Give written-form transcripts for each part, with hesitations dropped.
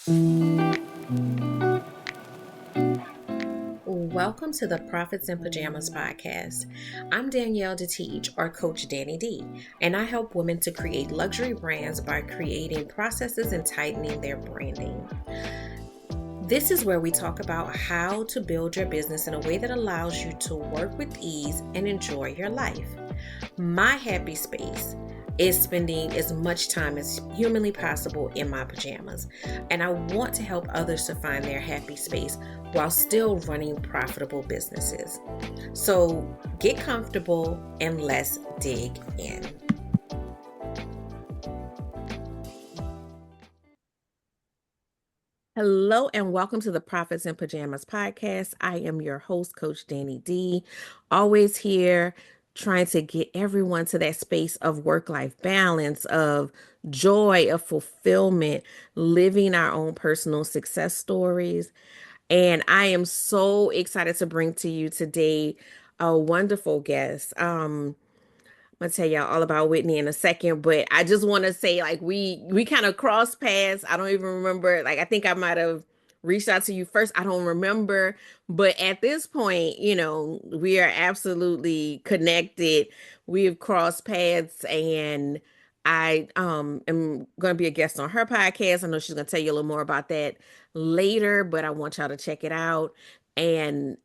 Welcome to the Profits in Pajamas podcast. I'm Danielle Detiege, or Coach Danni D, and I help women to create luxury brands by creating processes and tightening their branding. This is where we talk about how to build your business in a way that allows you to work with ease and enjoy your life. My happy space is spending as much time as humanly possible in my pajamas, and I want to help others to find their happy space while still running profitable businesses. So get comfortable and let's dig in. Hello and welcome to the Profits in Pajamas podcast. I am your host, Coach Danni D, always here trying to get everyone to that space of work-life balance, of joy, of fulfillment, living our own personal success stories. And I am so excited to bring to you today a wonderful guest. I'm gonna tell y'all all about Whitney in a second, but I just want to say, like, we kind of crossed paths. I don't even remember. Like, I think I might have reached out to you first. I don't remember, but at this point, we are absolutely connected. We have crossed paths, and I am going to be a guest on her podcast. I know she's going to tell you a little more about that later, but I want y'all to check it out. And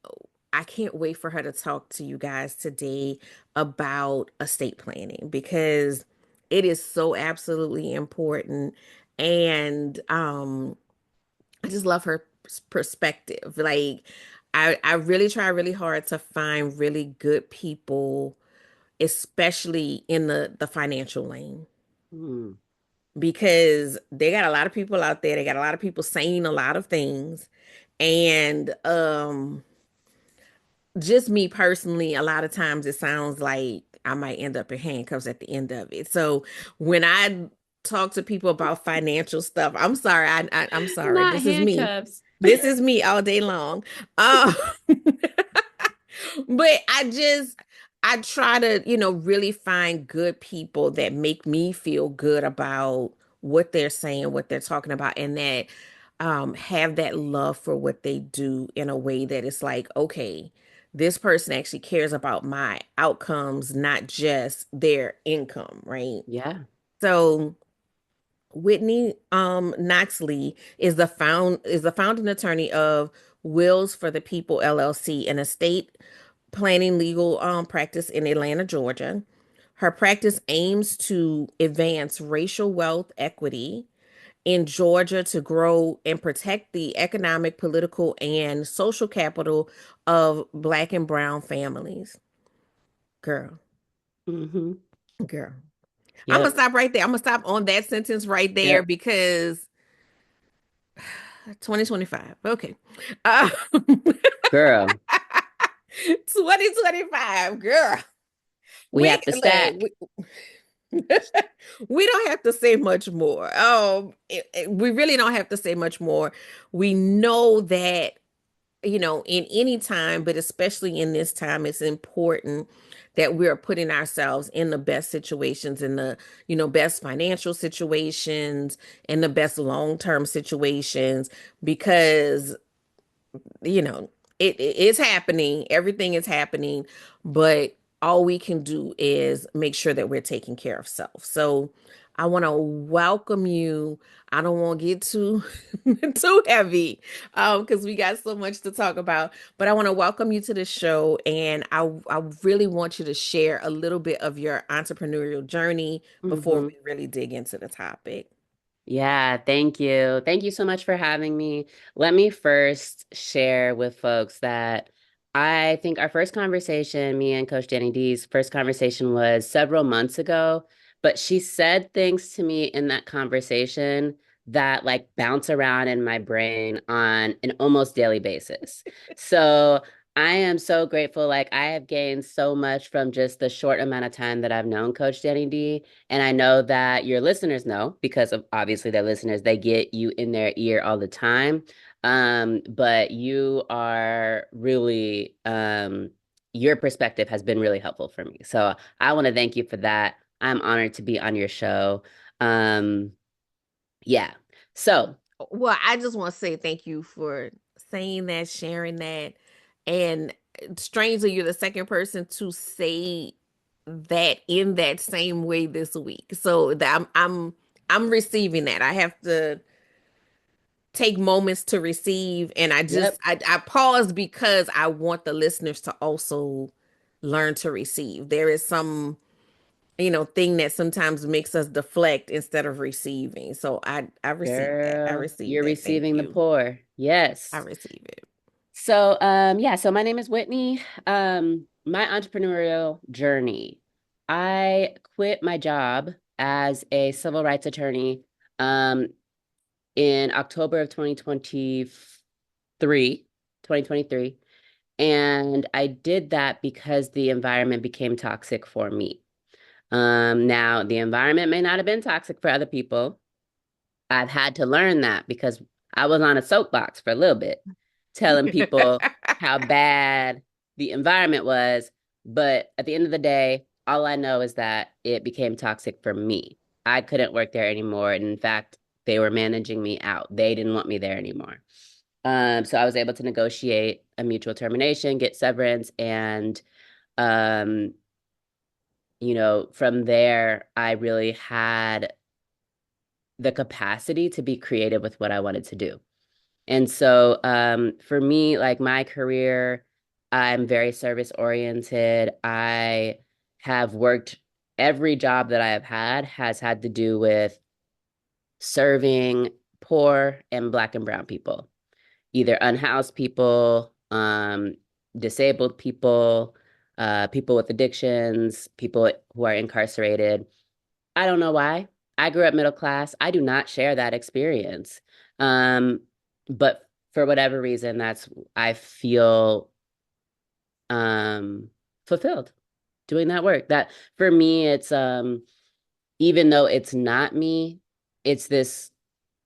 I can't wait for her to talk to you guys today about estate planning because it is so absolutely important. And I just love her perspective. Like, I really try really hard to find really good people, especially in the financial lane. Mm. Because they got a lot of people out there. They got a lot of people saying a lot of things. And just me personally, a lot of times it sounds like I might end up in handcuffs at the end of it. So when I talk to people about financial stuff, I'm sorry. I'm sorry. Not This is me. handcuffs. This is me all day long. Um, but I try to, really find good people that make me feel good about what they're saying, what they're talking about, and that have that love for what they do in a way that it's like, okay, this person actually cares about my outcomes, not just their income, right? Yeah. So Whitney Knoxley is the founding attorney of Wills for the People LLC, an estate planning legal practice in Atlanta, Georgia. Her practice aims to advance racial wealth equity in Georgia to grow and protect the economic, political, and social capital of Black and Brown families. Girl, Mm-hmm. girl. I'm gonna Yep. stop right there. I'm gonna stop on that sentence right there Yep. because 2025. Okay. Uh, Girl, 2025, girl. we We have to can look. stack. We don't have to say much more. We really don't have to say much more. We know that, in any time, but especially in this time, it's important that we're putting ourselves in the best situations, in the, best financial situations, in the best long-term situations, because, you know, it's happening. Everything is happening, but all we can do is make sure that we're taking care of self. So I want to welcome you. I don't want to get too too heavy because we got so much to talk about, but I want to welcome you to the show, and I really want you to share a little bit of your entrepreneurial journey before Mm-hmm. we really dig into the topic. Yeah, thank you. Thank you so much for having me. Let me first share with folks that I think our first conversation, me and Coach Danny D's first conversation was several months ago, but she said things to me in that conversation that like bounce around in my brain on an almost daily basis. So I am so grateful. Like I have gained so much from just the short amount of time that I've known Coach Danny D. And I know that your listeners know because of obviously their listeners, they get you in their ear all the time. But you are really, your perspective has been really helpful for me. So I want to thank you for that. I'm honored to be on your show. Um, yeah. So Well, I just want to say thank you for saying that, sharing that. And strangely, you're the second person to say that in that same way this week. So that I'm receiving that. I have to take moments to receive, and Yep. I pause because I want the listeners to also learn to receive. There is some thing that sometimes makes us deflect instead of receiving. So I receive that. I Girl, receive you're that. Thank receiving the you. pour. I Yes. receive it. So, so my name is Whitney. My entrepreneurial journey. I quit my job as a civil rights attorney, um, in October of 2023. And I did that because the environment became toxic for me. Now the environment may not have been toxic for other people. I've had to learn that because I was on a soapbox for a little bit, telling people how bad the environment was. But at the end of the day, all I know is that it became toxic for me. I couldn't work there anymore. And in fact, they were managing me out. They didn't want me there anymore. So I was able to negotiate a mutual termination, get severance, and um, from there, I really had the capacity to be creative with what I wanted to do. And so for me, like my career, I'm very service oriented. I have worked, every job that I have had has had to do with serving poor and Black and brown people, either unhoused people, disabled people, people with addictions, people who are incarcerated. I don't know why. I grew up middle class. I do not share that experience. Um, but for whatever reason, I feel um fulfilled doing that work. That for me, it's even though it's not me, it's this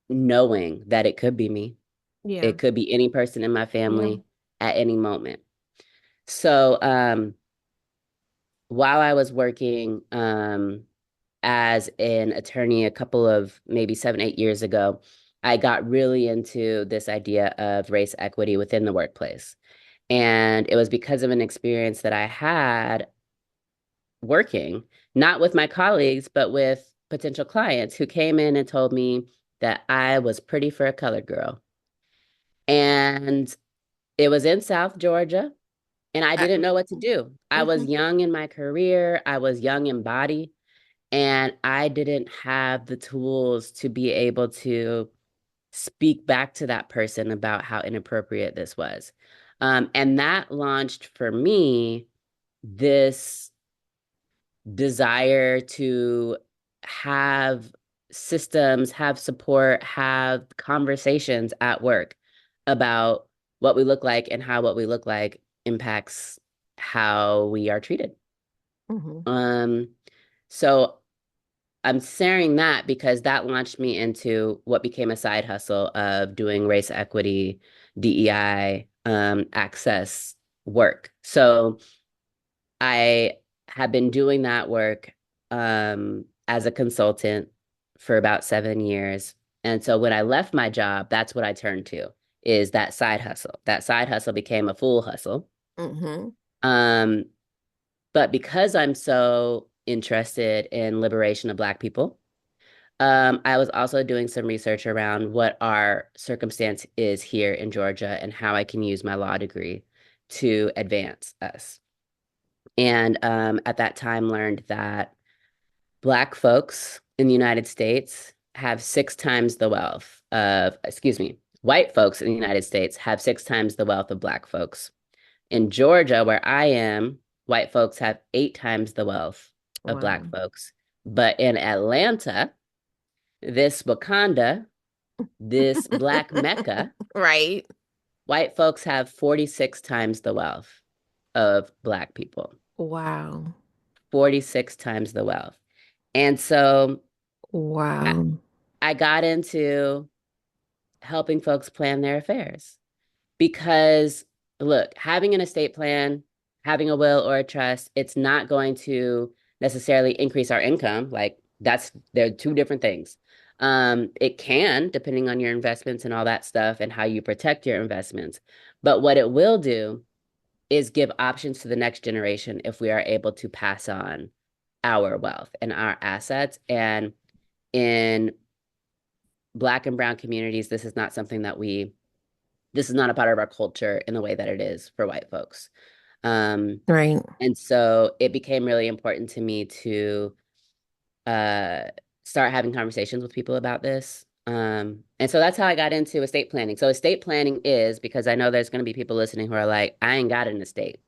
knowing that it could be me. Yeah. It could be any person in my Yeah. family at any moment. So while I was working as an attorney a couple of maybe 7, 8 years ago, I got really into this idea of race equity within the workplace. And it was because of an experience that I had working, not with my colleagues, but with potential clients who came in and told me that I was pretty for a colored girl. And it was in South Georgia, and I I, didn't know what to do. I was mhm. young in my career, I was young in body. And I didn't have the tools to be able to speak back to that person about how inappropriate this was. And that launched for me this desire to have systems, have support, have conversations at work about what we look like and how what we look like impacts how we are treated. Mhm. Um, so I'm sharing that because that launched me into what became a side hustle of doing race equity, DEI, access work. So I have been doing that work as a consultant for about 7 years. And so when I left my job, that's what I turned to is that side hustle. That side hustle became a full hustle. Mhm. Um, but because I'm so interested in liberation of Black people, I was also doing some research around what our circumstance is here in Georgia and how I can use my law degree to advance us. And at that time, learned that Black folks in the United States have 6 times the wealth of, excuse me, white folks in the United States have 6 times the wealth of Black folks. In Georgia, where I am, white folks have 8 times the wealth of Black Wow. folks. But in Atlanta, this Wakanda, this Black Mecca, Right. white folks have 46 times the wealth of Black people, Wow. 46 times the wealth. And so I, Wow. I got into helping folks plan their affairs because, look, having an estate plan, having a will or a trust, it's not going to necessarily increase our income. Like, they're two different things. It can, depending on your investments and all that stuff and how you protect your investments. But what it will do is give options to the next generation if we are able to pass on our wealth and our assets. And in Black and Brown communities, this is not something that this is not a part of our culture in the way that it is for white folks. Um, Right. and so it became really important to me to uh, start having conversations with people about this. And so that's how I got into estate planning. So estate planning is, because I know there's going to be people listening who are like, I ain't got an estate.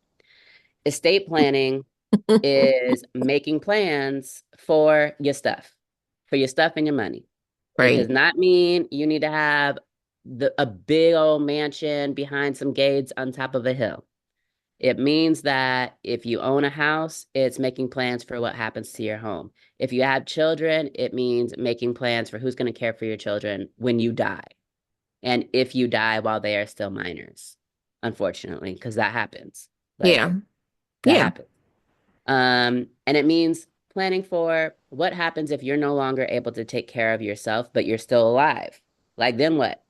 Estate planning is making plans for your stuff and your money. It Right. does not mean you need to have a big old mansion behind some gates on top of a hill. It means that if you own a house, it's making plans for what happens to your home. If you have children, it means making plans for who's going to care for your children when you die. And if you die while they are still minors, unfortunately, because that happens. Like Yeah. that Yeah. happens. And it means planning for what happens if you're no longer able to take care of yourself, but you're still alive. Like, then what?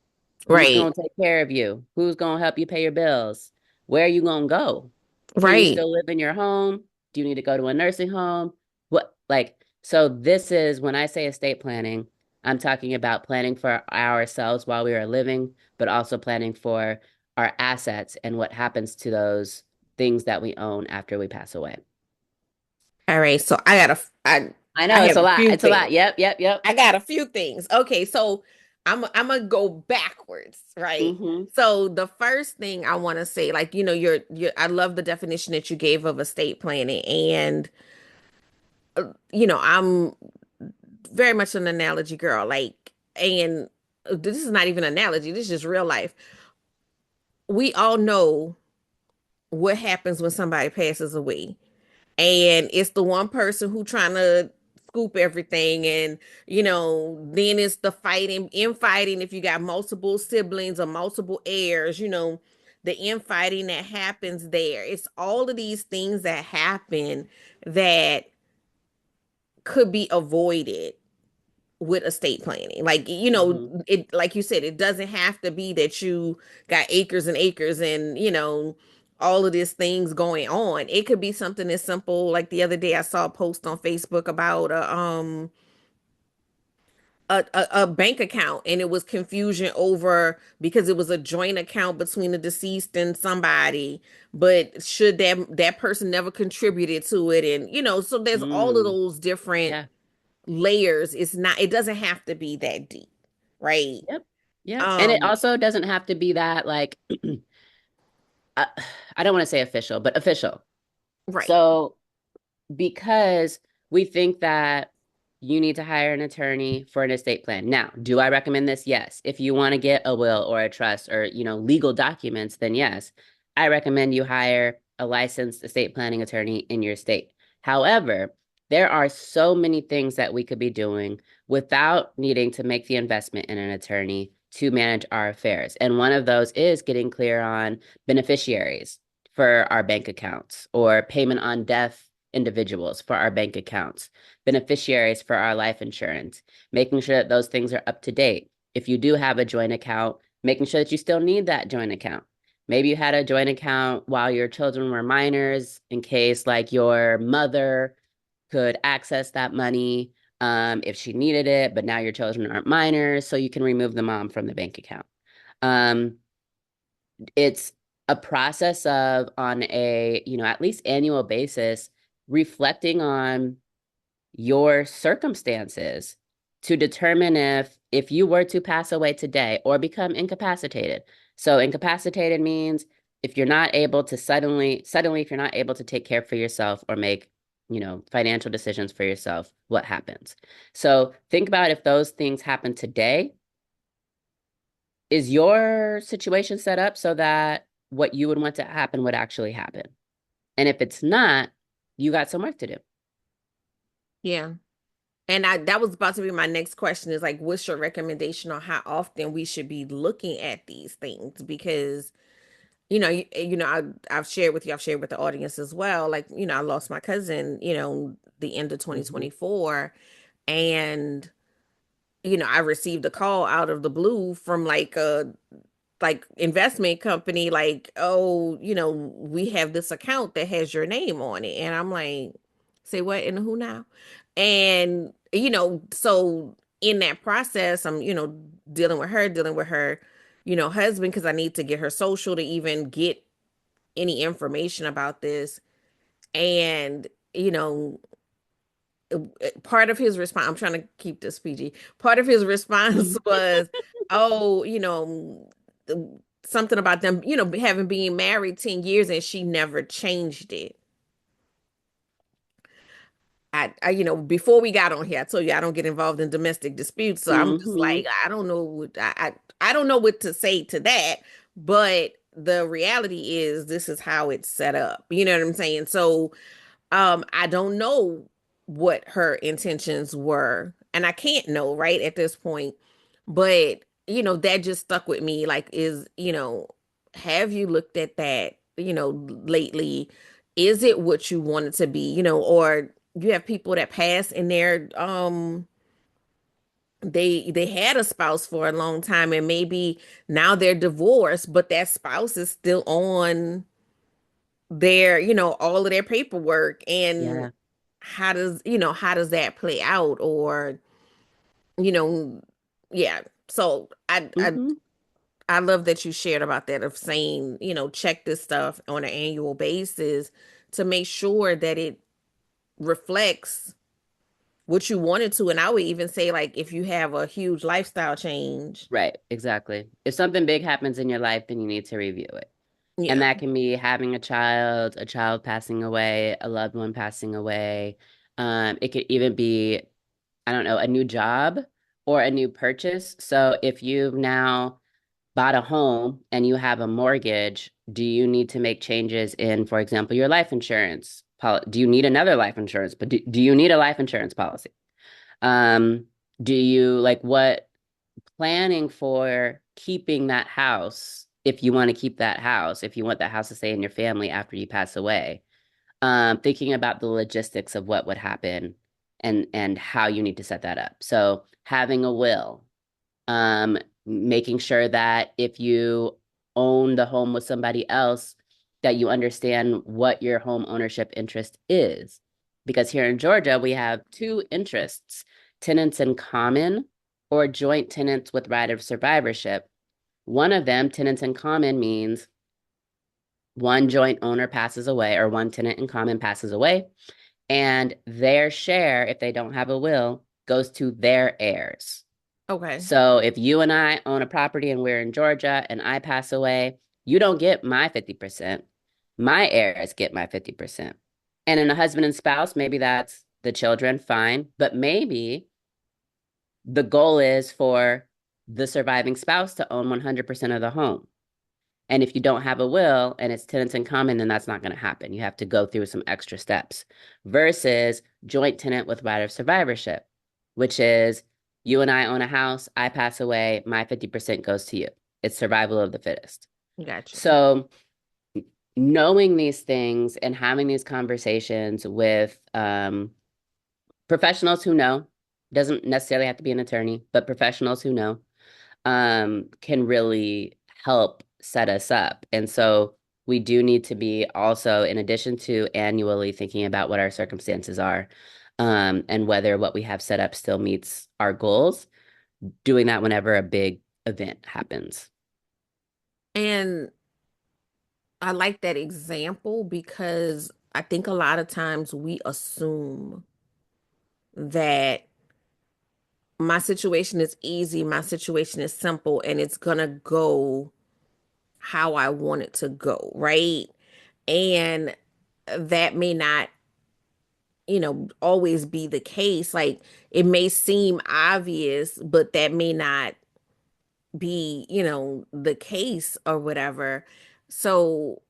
Who's Right. going to take care of you? Who's going to help you pay your bills? Where are you going to go? Can you Right. still live in your home? Do you need to go to a nursing home? What, like, so this is when I say estate planning, I'm talking about planning for ourselves while we are living, but also planning for our assets and what happens to those things that we own after we pass away. All right. So I I know it's have a a lot. few It's a things. lot. Yep, yep, yep. I got a few things. Okay, so I'm gonna go backwards, right? Mm-hmm. So the first thing I want to say, like, you're I love the definition that you gave of estate planning, and I'm very much an analogy girl, like, and this is not even an analogy, this is just real life. We all know what happens when somebody passes away, and it's the one person who trying to scoop everything, and then it's the fighting infighting if you got multiple siblings or multiple heirs, the infighting that happens there. It's all of these things that happen that could be avoided with estate planning. Like, Mm-hmm. it, like you said, it doesn't have to be that you got acres and acres and, all of these things going on. It could be something as simple. Like the other day I saw a post on Facebook about a bank account, and it was confusion over because it was a joint account between the deceased and somebody, but should that person never contributed to it, and so there's all of Mm. those different Yeah. layers. It doesn't have to be that deep, right? Yep. Yep. And it Um, also doesn't have to be that like uh, I don't want to say official, but official. right. So because we think that you need to hire an attorney for an estate plan. Now, do I recommend this? Yes. If you want to get a will or a trust or, legal documents, then yes, I recommend you hire a licensed estate planning attorney in your state. However, there are so many things that we could be doing without needing to make the investment in an attorney to manage our affairs. And one of those is getting clear on beneficiaries for our bank accounts or payment on death individuals for our bank accounts, beneficiaries for our life insurance, making sure that those things are up to date. If you do have a joint account, making sure that you still need that joint account. Maybe you had a joint account while your children were minors in case like your mother could access that money if she needed it, but now your children aren't minors, so you can remove the mom from the bank account. Um, it's a process of on a, at least annual basis, reflecting on your circumstances to determine if you were to pass away today or become incapacitated. So incapacitated means if you're not able to suddenly if you're not able to take care for yourself or make, financial decisions for yourself, what happens? So think about if those things happen today, is your situation set up so that what you would want to happen would actually happen? And if it's not, you got some work to do. Yeah. And that was about to be my next question, is like, what's your recommendation on how often we should be looking at these things? Because, I've shared with you, I've shared with the audience as well. Like, I lost my cousin, the end of Mm-hmm. 2024. And, I received a call out of the blue from like a investment company, like, oh, we have this account that has your name on it. And I'm like, say what in the who now? And, so in that process, I'm, dealing with her, husband, because I need to get her social to even get any information about this. And, part of his response, I'm trying to keep this PG. Part of his response was, oh, something about them, having been married 10 years and she never changed it. Before we got on here, I told you I don't get involved in domestic disputes. So I'm just Hmm. like, I don't know what I don't know what to say to that. But the reality is this is how it's set up. You know what I'm saying? So I don't know what her intentions were, and I can't know right at this point. But, that just stuck with me. Like, have you looked at that, lately? Is it what you want it to be? Or you have people that pass in their they had a spouse for a long time, and maybe now they're divorced, but that spouse is still on their, all of their paperwork. And Yeah. how does that play out? Or, you know yeah. So Hmm. I love that you shared about that, of saying, check this stuff on an annual basis to make sure that it reflects what you wanted to. And I would even say, like, if you have a huge lifestyle change. Right, exactly. If something big happens in your life, then you need to review it. And Yeah. that can be having a child passing away, a loved one passing away. It could even be, I don't know, a new job or a new purchase. So if you've now bought a home and you have a mortgage, do you need to make changes in, for example, your life insurance? Do you need another life insurance? But do you need a life insurance policy? Um, do you like what planning for keeping that house if you want to keep that house, if you want that house to stay in your family after you pass away? Thinking about the logistics of what would happen and how you need to set that up. So having a will, um, making sure that if you own the home with somebody else, that you understand what your home ownership interest is. Because here in Georgia, we have two interests, tenants in common or joint tenants with right of survivorship. One of them, tenants in common, means one joint owner passes away or one tenant in common passes away, and their share, if they don't have a will, goes to their heirs. Okay. So if you and I own a property and we're in Georgia and I pass away, you don't get my 50%. My heirs get my 50%. And in a husband and spouse, maybe that's the children, fine. But maybe the goal is for the surviving spouse to own 100% of the home. And if you don't have a will and it's tenants in common, then that's not going to happen. You have to go through some extra steps versus joint tenant with right of survivorship, which is you and I own a house, I pass away, my 50% goes to you. It's survival of the fittest. Got you. So knowing these things and having these conversations with professionals who know, doesn't necessarily have to be an attorney, but professionals who know, can really help set us up. And so we do need to be also, in addition to annually thinking about what our circumstances are, and whether what we have set up still meets our goals, doing that whenever a big event happens. And I like that example because I think a lot of times we assume that my situation is easy, my situation is simple, and it's gonna go how I want it to go, right? And that may not, always be the case. Like, it may seem obvious, but that may not be, the case or whatever. So,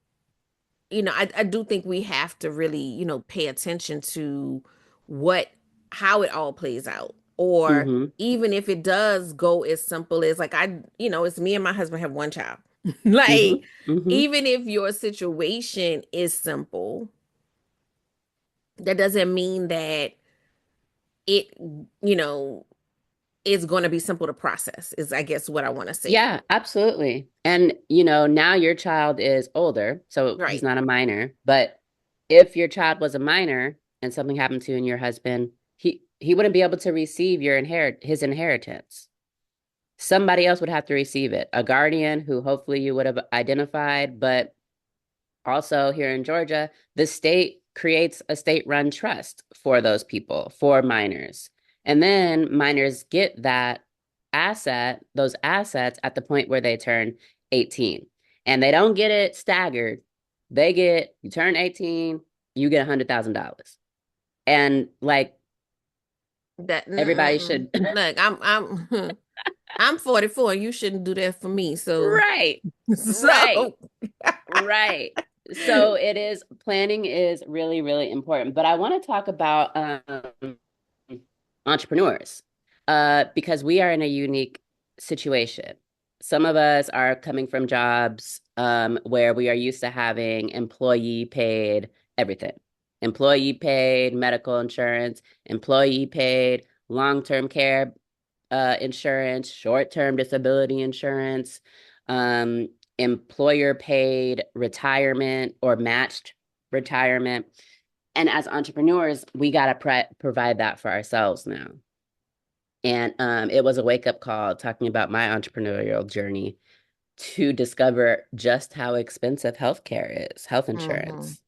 I do think we have to really, pay attention to what how it all plays out. Or Mm-hmm. even if it does go as simple as, like, it's me and my husband have one child. Mm-hmm. Like, Mm-hmm. even if your situation is simple, that doesn't mean that it, you know, it's going to be simple to process, is I guess what I want to say. Yeah, absolutely. And, you know, now your child is older, so he's Right. not a minor. But if your child was a minor and something happened to you and your husband, he wouldn't be able to receive his inheritance. Somebody else would have to receive it. A guardian who hopefully you would have identified, but also here in Georgia, the state creates a state-run trust for those people, for minors. And then minors get those assets at the point where they turn 18. And they don't get it staggered. You turn 18, you get $100,000. And like That everybody should, look, I'm 44. You shouldn't do that for me. So right, right, so right. So planning is really, really important. But I want to talk about entrepreneurs because we are in a unique situation. Some of us are coming from jobs where we are used to having employee paid everything, employee paid medical insurance, employee paid long-term care insurance, short-term disability insurance, employer paid retirement or matched retirement. And as entrepreneurs, we got to provide that for ourselves now. And it was a wake-up call talking about my entrepreneurial journey to discover just how expensive healthcare is, health mhm. insurance.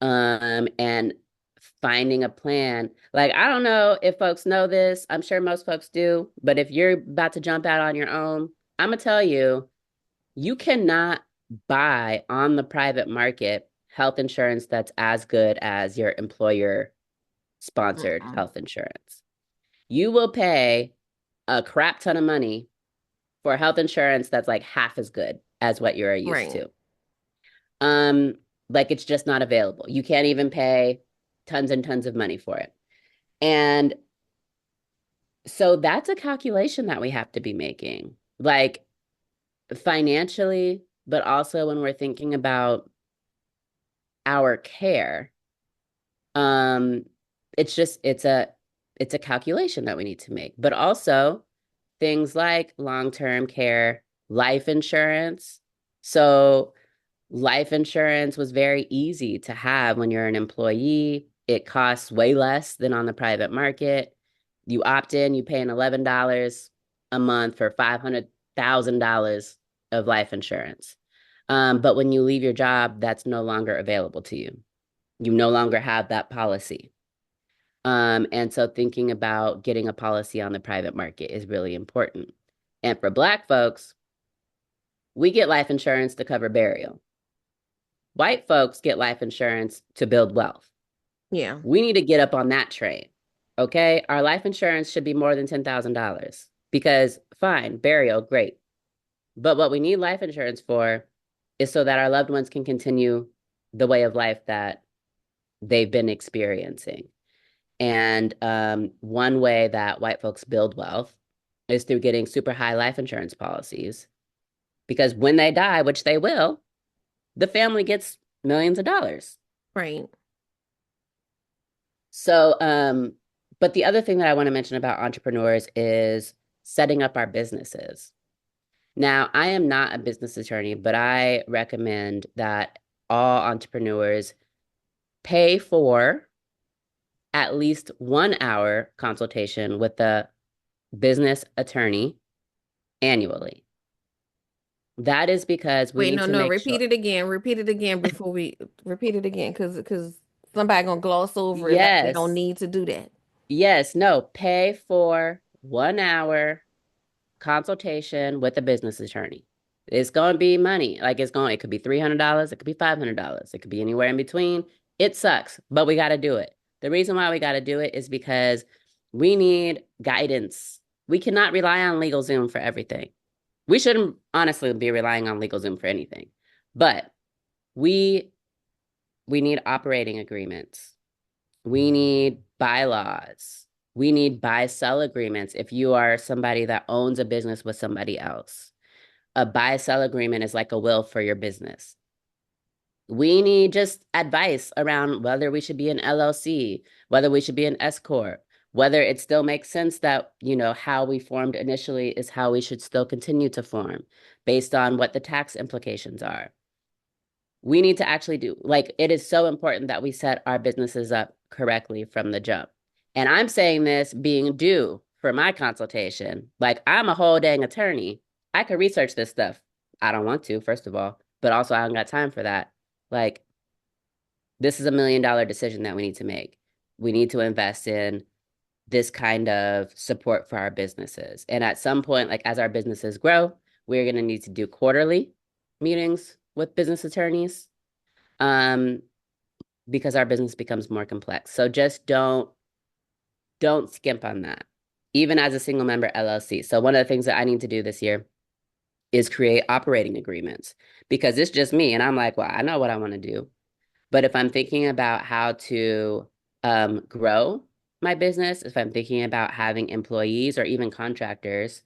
And finding a plan. Like, I don't know if folks know this. I'm sure most folks do. But if you're about to jump out on your own, I'm going to tell you, you cannot buy on the private market health insurance that's as good as your employer sponsored Mm-mm. health insurance. You will pay a crap ton of money for health insurance that's like half as good as what you're used Right. to. Um, like it's just not available. You can't even pay tons and tons of money for it. And so that's a calculation that we have to be making, like financially, but also when we're thinking about our care. Um, it's a calculation that we need to make, but also things like long-term care, life insurance. So life insurance was very easy to have when you're an employee. It costs way less than on the private market. You opt in, you pay an $11 a month for $500,000 of life insurance. But when you leave your job, that's no longer available to you. You no longer have that policy. And so thinking about getting a policy on the private market is really important. And for Black folks, we get life insurance to cover burial. White folks get life insurance to build wealth. Yeah. We need to get up on that train. Okay. Our life insurance should be more than $10,000 because fine, burial, great. But what we need life insurance for is so that our loved ones can continue the way of life that they've been experiencing. And one way that white folks build wealth is through getting super high life insurance policies. Because when they die, which they will, the family gets millions of dollars. Right. So, but the other thing that I want to mention about entrepreneurs is setting up our businesses. Now, I am not a business attorney, but I recommend that all entrepreneurs pay for at least 1 hour consultation with a business attorney annually. That is because we Wait, need no, to no. make sure. Repeat it again. Repeat it again before we repeat it again, because somebody gonna gloss over it like they don't Yes, need to do that. yes, no, pay for 1 hour consultation with a business attorney. It's going to be money. It could be $300, it could be $500, it could be anywhere in between. It sucks, but we got to do it. The reason why we got to do it is because we need guidance. We cannot rely on LegalZoom for everything. We shouldn't honestly be relying on LegalZoom for anything, but we we need operating agreements. We need bylaws. We need buy-sell agreements if you are somebody that owns a business with somebody else. A buy-sell agreement is like a will for your business. We need just advice around whether we should be an LLC, whether we should be an S corp, whether it still makes sense that, how we formed initially is how we should still continue to form based on what the tax implications are. We need to actually do, like, it is so important that we set our businesses up correctly from the jump. And I'm saying this being due for my consultation. Like, I'm a whole dang attorney. I could research this stuff. I don't want to, first of all, but also I don't got time for that. Like, this is $1 million decision that we need to make. We need to invest in this kind of support for our businesses. And at some point, like as our businesses grow, we're going to need to do quarterly meetings with business attorneys, um, because our business becomes more complex. So just don't skimp on that, even as a single member LLC. So one of the things that I need to do this year is create operating agreements because it's just me. And I'm like, well, I know what I want to do. But if I'm thinking about how to grow my business, if I'm thinking about having employees or even contractors,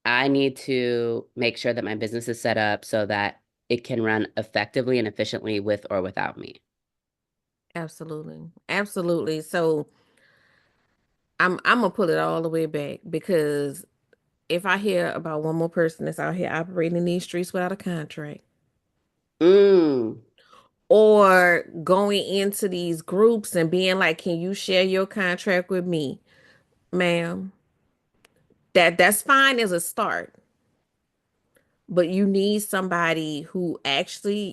I need to make sure that my business is set up so that it can run effectively and efficiently with or without me. Absolutely. Absolutely. So I'm gonna pull it all the way back because if I hear about one more person that's out here operating in these streets without a contract Mm, or going into these groups and being like, can you share your contract with me, ma'am? That's fine as a start, but you need somebody who actually,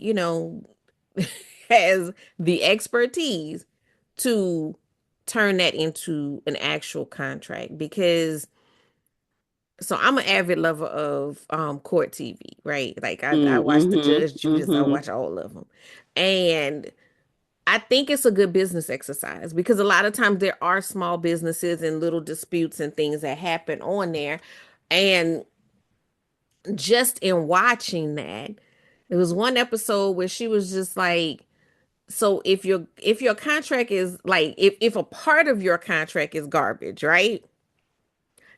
has the expertise to turn that into an actual contract because so I'm an avid lover of court TV, right? Like I watch the Judge Judas, I mm-hmm. watch all of them. And I think it's a good business exercise because a lot of times there are small businesses and little disputes and things that happen on there. And just in watching that, there was one episode where she was just like, so if your contract is like if a part of your contract is garbage, right?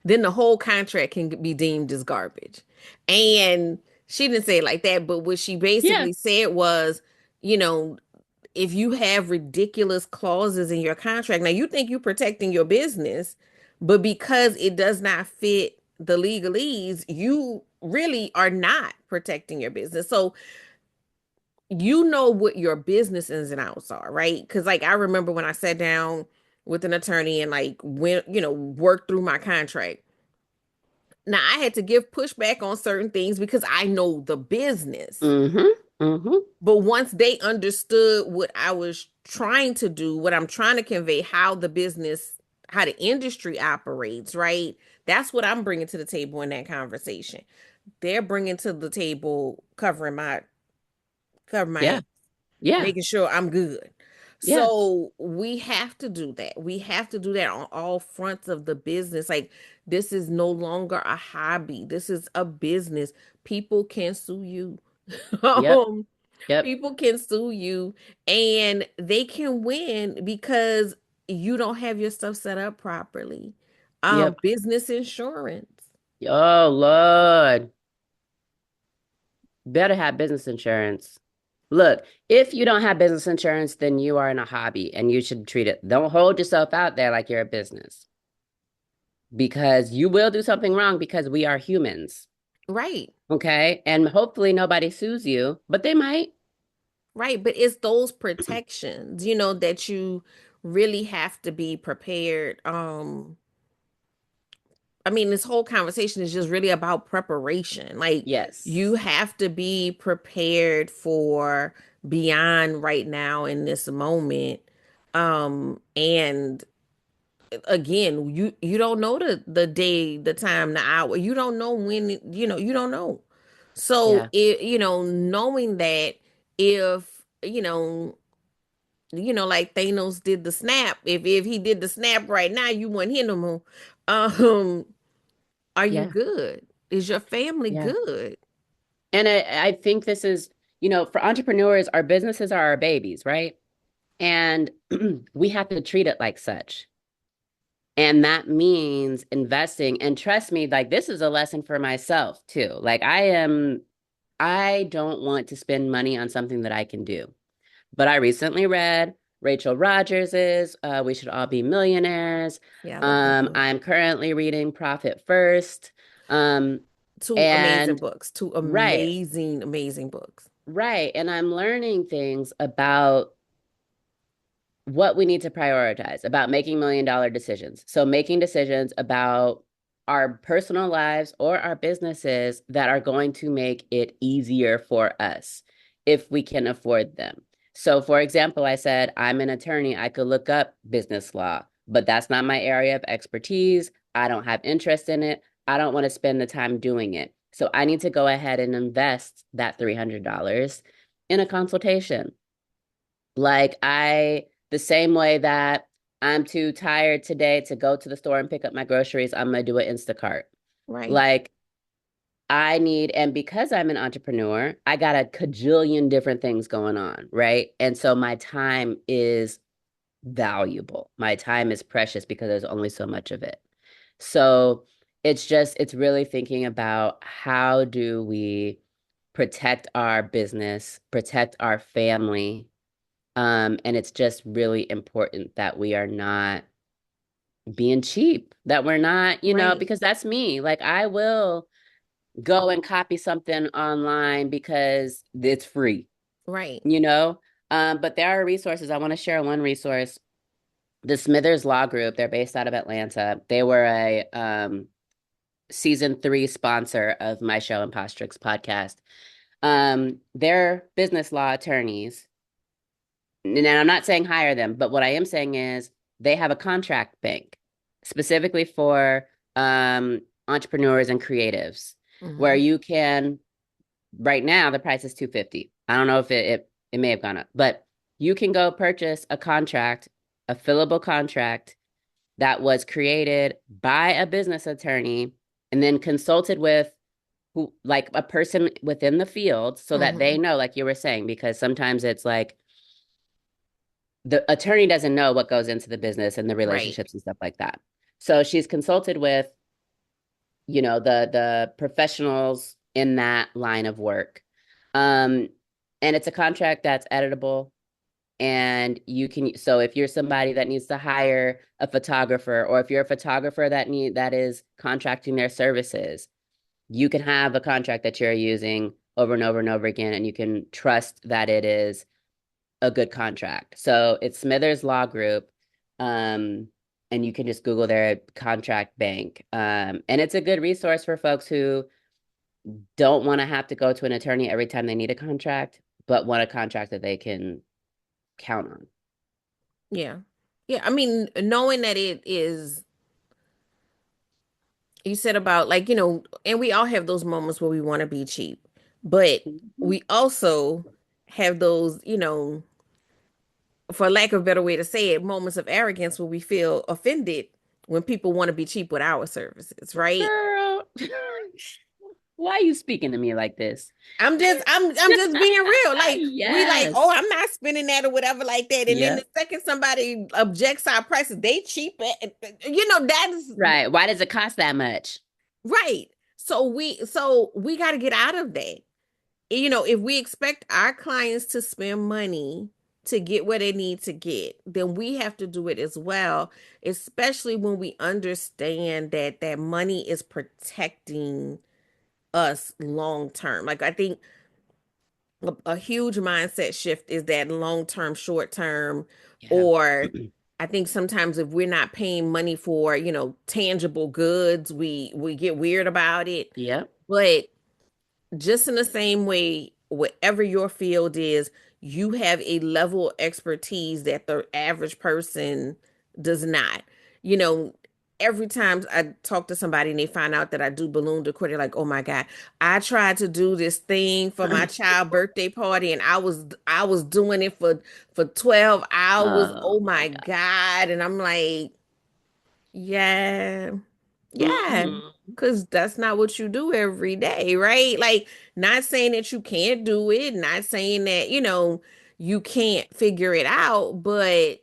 Then the whole contract can be deemed as garbage. And she didn't say it like that, but what she Yeah. basically said was, you know, if you have ridiculous clauses in your contract, now you think you're protecting your business, but because it does not fit the legalese, you really are not protecting your business. So you know what your business ins and outs are, right? Because like I remember when I sat down with an attorney and like went, worked through my contract. Now I had to give pushback on certain things because I know the business. Mm-hmm. Mm-hmm. But once they understood what I was trying to do, what I'm trying to convey, how the business, how the industry operates, right? That's what I'm bringing to the table in that conversation. They're bringing to the table cover my Yeah. ass, Yeah. making sure I'm good. Yeah. So we have to do that. We have to do that on all fronts of the business. Like this is no longer a hobby. This is a business. People can sue you. Yep. um, Yep. People can sue you and they can win because you don't have your stuff set up properly. Yep. Business insurance. Oh, Lord. Better have business insurance. Look, if you don't have business insurance, then you are in a hobby and you should treat it. Don't hold yourself out there like you're a business because you will do something wrong because we are humans. Right. Okay. And hopefully nobody sues you, but they might. Right. But it's those protections, that you really have to be prepared. I mean, this whole conversation is just really about preparation. Like, you Yes. have to be prepared for beyond right now in this moment. And again, you don't know the day, the time, the hour. You don't know when, you don't know. So Yeah. it, knowing that if, like Thanos did the snap, if he did the snap right now, you wouldn't hit no more. Um, are you Yeah. good? Is your family Yeah. good? And I think this is, for entrepreneurs, our businesses are our babies, right? And we have to treat it like such. And that means investing. And trust me, like this is a lesson for myself too. Like I don't want to spend money on something that I can do. But I recently read Rachel Rodgers's We Should All Be Millionaires. Yeah, I love that book. I'm currently reading Profit First. Um, Two amazing and books. Two right, amazing, amazing books. right. And I'm learning things about what we need to prioritize, about making $1 million decisions. So making decisions about our personal lives or our businesses that are going to make it easier for us if we can afford them. So for example, I said, I'm an attorney. I could look up business law, but that's not my area of expertise. I don't have interest in it. I don't want to spend the time doing it. So I need to go ahead and invest that $300 in a consultation. The same way that I'm too tired today to go to the store and pick up my groceries, I'm gonna do an Instacart. Right. Like and because I'm an entrepreneur, I got a cajillion different things going on, right? And so my time is valuable. My time is precious because there's only so much of it. So it's really thinking about how do we protect our business, protect our family, and it's just really important that we are not being cheap, that we're not, Right. because that's me. Like I will go and copy something online because it's free, Right. you know? But there are resources. I want to share one resource. The Smithers Law Group, they're based out of Atlanta. They were a season 3 sponsor of my show, Impostrix Podcast. They're business law attorneys, and I'm not saying hire them, but what I am saying is they have a contract bank specifically for entrepreneurs and creatives where Mm-hmm. you can, right now, the price is $250. I don't know if it may have gone up, but you can go purchase a contract, a fillable contract that was created by a business attorney and then consulted with who, like a person within the field so that Mm-hmm. they know, like you were saying, because sometimes it's like, the attorney doesn't know what goes into the business and the Right. relationships and stuff like that. So she's consulted with, the professionals in that line of work. Um, and it's a contract that's editable. And so if you're somebody that needs to hire a photographer, or if you're a photographer that is contracting their services, you can have a contract that you're using over and over and over again, and you can trust that it is a good contract. So it's Smithers Law Group. And you can just Google their contract bank. And it's a good resource for folks who don't want to have to go to an attorney every time they need a contract, but want a contract that they can count on. Yeah. Yeah. I mean, knowing that it is, you said about like, and we all have those moments where we want to be cheap, but Mhm. we also have those, for lack of a better way to say it, moments of arrogance where we feel offended when people want to be cheap with our services, right? Girl, why are you speaking to me like this? I'm just being real. Like we like, oh, Yes. I'm not spending that or whatever like that. And then the Yep. second somebody objects our prices, they cheap it. That is Right. Why does it cost that much? right. So we got to get out of that. If we expect our clients to spend money to get what they need to get, then we have to do it as well, especially when we understand that that money is protecting us long term. Like I think a huge mindset shift is that long term, short term, Yeah. or I think sometimes if we're not paying money for, tangible goods, we get weird about it. Yep. But just in the same way, whatever your field is, you have a level of expertise that the average person does not. You know, every time I talk to somebody and they find out that I do balloon decor, they're like, "Oh my God, I tried to do this thing for my child birthday party and I was doing it for 12 hours. Oh Oh my my God. God." And I'm like, "Yeah. Yeah, Hmm. because that's not what you do every day, right? Like, not saying that you can't do it, not saying that, you can't figure it out, but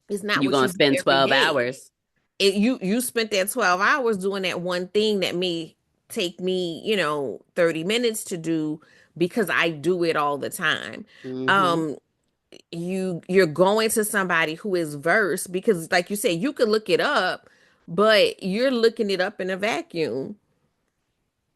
it's not You what gonna you do spend every 12 day. hours. You spent that 12 hours doing that one thing that may take me, 30 minutes to do because I do it all the time. Hmm. Um, you're going to somebody who is versed, because like you said, you could look it up, but you're looking it up in a vacuum.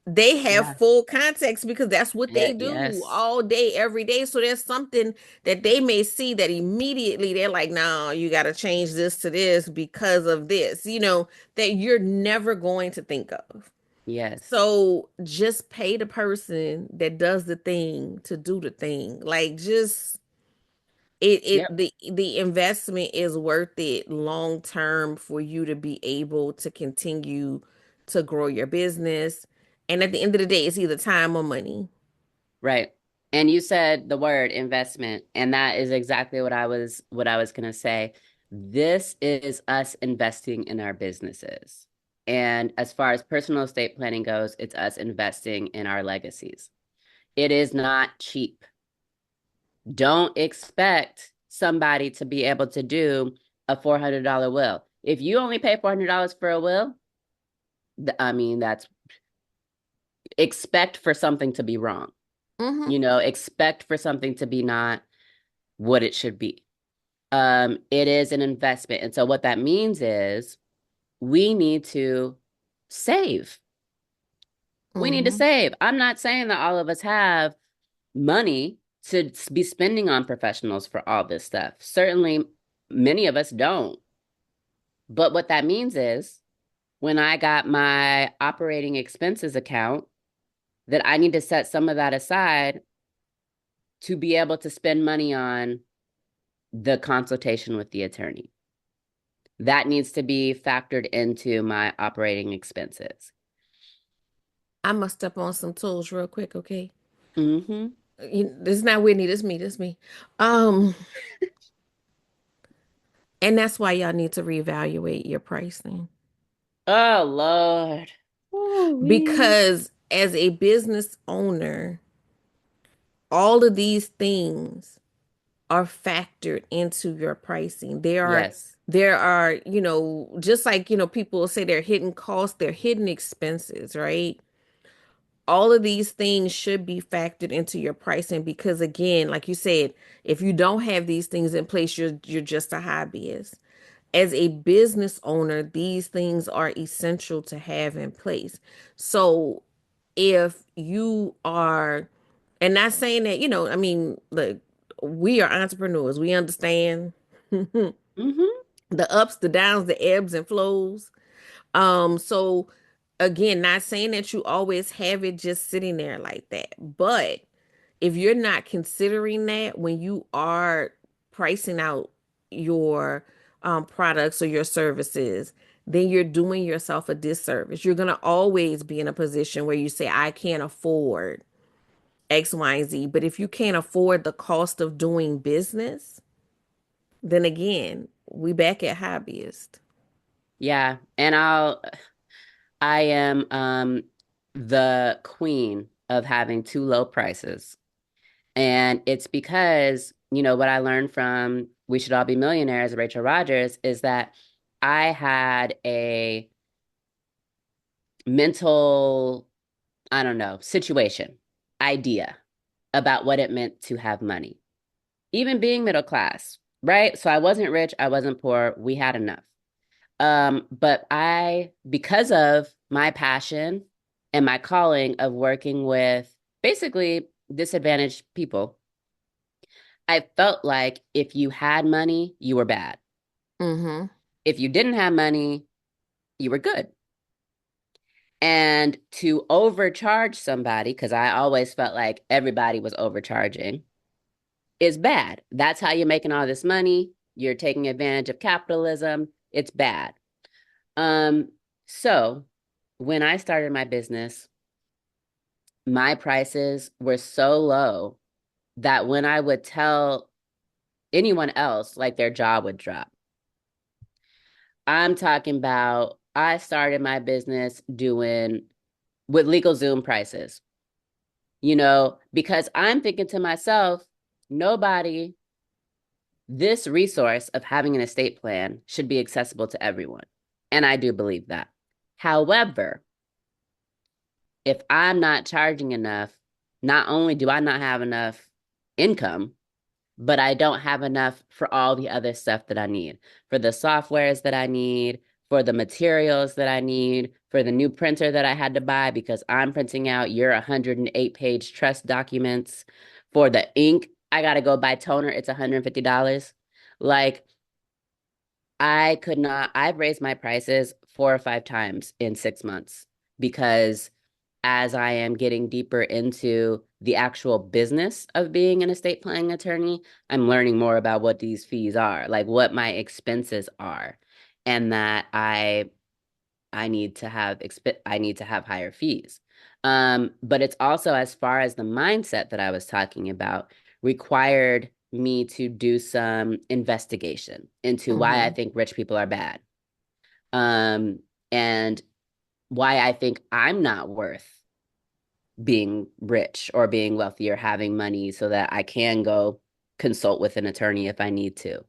They have Yeah. full context because that's what they Yeah, do yes. all day, every day. So there's something that they may see that immediately they're like, no, you got to change this to this because of this, that you're never going to think of. Yes. So just pay the person that does the thing to do the thing. Like, just Yep. the investment is worth it long term for you to be able to continue to grow your business. And at the end of the day, it's either time or money. Right. And you said the word investment, and that is exactly what I was going to say. This is us investing in our businesses. And as far as personal estate planning goes, it's us investing in our legacies. It is not cheap. Don't expect somebody to be able to do a $400 will. If you only pay $400 for a will, I mean, that's expect for something to be wrong. Mm-hmm. Expect for something to be not what it should be. It is an investment. And so what that means is we need to save. We need to Mm-hmm. save. I'm not saying that all of us have money to be spending on professionals for all this stuff. Certainly, many of us don't. But what that means is when I got my operating expenses account, that I need to set some of that aside to be able to spend money on the consultation with the attorney. That needs to be factored into my operating expenses. I must step on some toes real quick, okay? Mm-hmm. This is not Whitney, this me, this me. Um, and that's why y'all need to reevaluate your pricing. Oh, Lord. Ooh-wee. Because as a business owner, all of these things are factored into your pricing. Yes. There are, just like, people say they're hidden costs, they're hidden expenses, right? All of these things should be factored into your pricing because again, like you said, if you don't have these things in place, you're just a hobbyist. As a business owner, these things are essential to have in place. So if you are, and not saying that, I mean, look, we are entrepreneurs. We understand the Mm-hmm. ups, the downs, the ebbs and flows. So again, not saying that you always have it just sitting there like that, but if you're not considering that when you are pricing out your products or your services, then you're doing yourself a disservice. You're going to always be in a position where you say, I can't afford X, Y, and Z. But if you can't afford the cost of doing business, then again, we back at hobbyist. Yeah. And I am the queen of having too low prices. And it's because, what I learned from We Should All Be Millionaires, Rachel Rogers, is that I had a mental, I don't know, situation, idea about what it meant to have money, even being middle class, right? So I wasn't rich, I wasn't poor, we had enough. But because of my passion and my calling of working with basically disadvantaged people, I felt like if you had money, you were bad. Mm-hmm. If you didn't have money, you were good. And to overcharge somebody, because I always felt like everybody was overcharging, is bad. That's how you're making all this money. You're taking advantage of capitalism. It's bad. Um, so when I started my business, my prices were so low that when I would tell anyone else, like their jaw would drop. I'm talking about I started my business doing with legal Zoom prices, because I'm thinking to myself, nobody, this resource of having an estate plan should be accessible to everyone. And I do believe that. However, if I'm not charging enough, not only do I not have enough income, but I don't have enough for all the other stuff that I need, for the softwares that I need, for the materials that I need, for the new printer that I had to buy because I'm printing out your 108-page trust documents. For the ink, I got to go buy toner. It's $150. Like, I could not, I've raised my prices 4 or 5 times in 6 months because as I am getting deeper into the actual business of being an estate planning attorney, I'm learning more about what these fees are, like what my expenses are, and that I need to have I need to have higher fees. But it's also as far as the mindset that I was talking about required me to do some investigation into why I Mm-hmm. think rich people are bad. And why I think I'm not worth being rich or being wealthy or having money so that I can go consult with an attorney if I need to.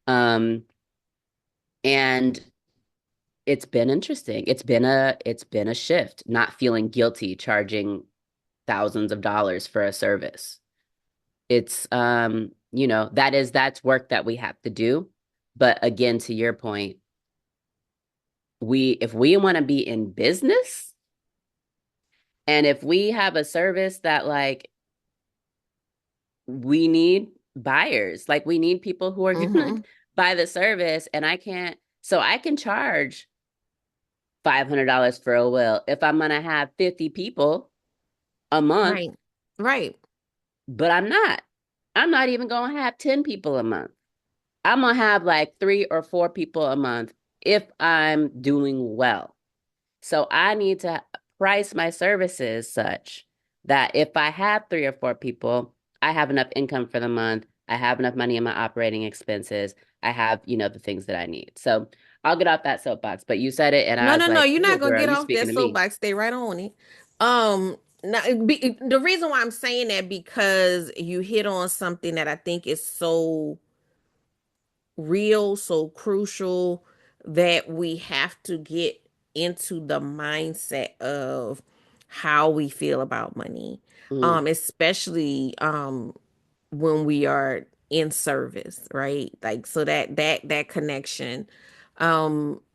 Um, and it's been interesting. It's been a shift, not feeling guilty charging thousands of dollars for a service. It's that's work that we have to do. But again, to your point, we if we want to be in business and if we have a service that like we need buyers. Like we need people who are gonna Mm-hmm. buy the service, and I can charge $500 for a will if I'm gonna have 50 people a month, Right. Right. but I'm not. I'm not even gonna have 10 people a month. I'm gonna have like 3 or 4 people a month if I'm doing well. So I need to price my services such that if I have 3 or 4 people, I have enough income for the month. I have enough money in my operating expenses. I have, the things that I need. So I'll get off that soapbox. But you said it, and I No, was no, no. like, You're "Cool, not gonna girl, get you off speaking that to me." soapbox. Stay right on it. Now, the reason why I'm saying that because you hit on something that I think is so real, so crucial that we have to get into the mindset of how we feel about money. Mm, Especially when we are in service, right? Like so that connection.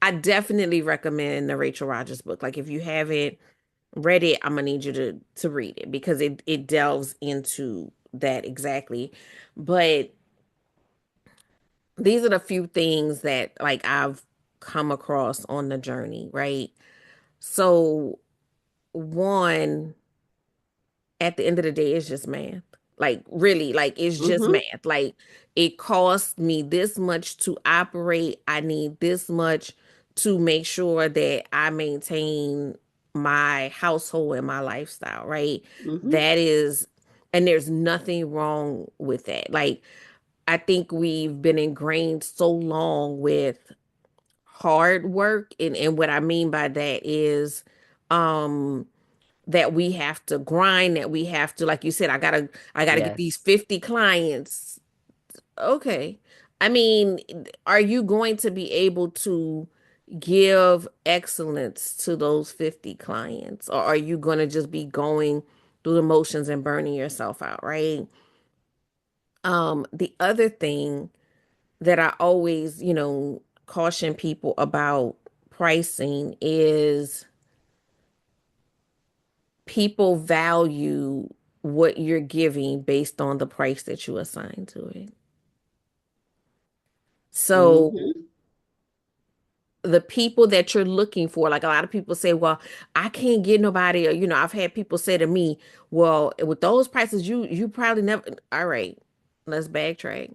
I definitely recommend the Rachel Rogers book. Like if you haven't read it, I'm gonna need you to read it because it delves into that exactly. But these are the few things that like I've come across on the journey, right? So one, at the end of the day, it's just math. Like really, like it's just mm-hmm, math. Like it costs me this much to operate. I need this much to make sure that I maintain my household and my lifestyle, right? mm-hmm. That is, and there's nothing wrong with that. Like I think we've been ingrained so long with hard work and what I mean by that is um that we have to grind, that we have to, like you said, I gotta get these Yes. 50 clients. Okay. I mean, are you going to be able to give excellence to those 50 clients? Or are you going to just be going through the motions and burning yourself out, right? The other thing that I always, caution people about pricing is people value what you're giving based on the price that you assign to it. So Mm-hmm. the people that you're looking for, like a lot of people say, well, I can't get nobody, or I've had people say to me, well, with those prices, you probably never. All right, let's backtrack.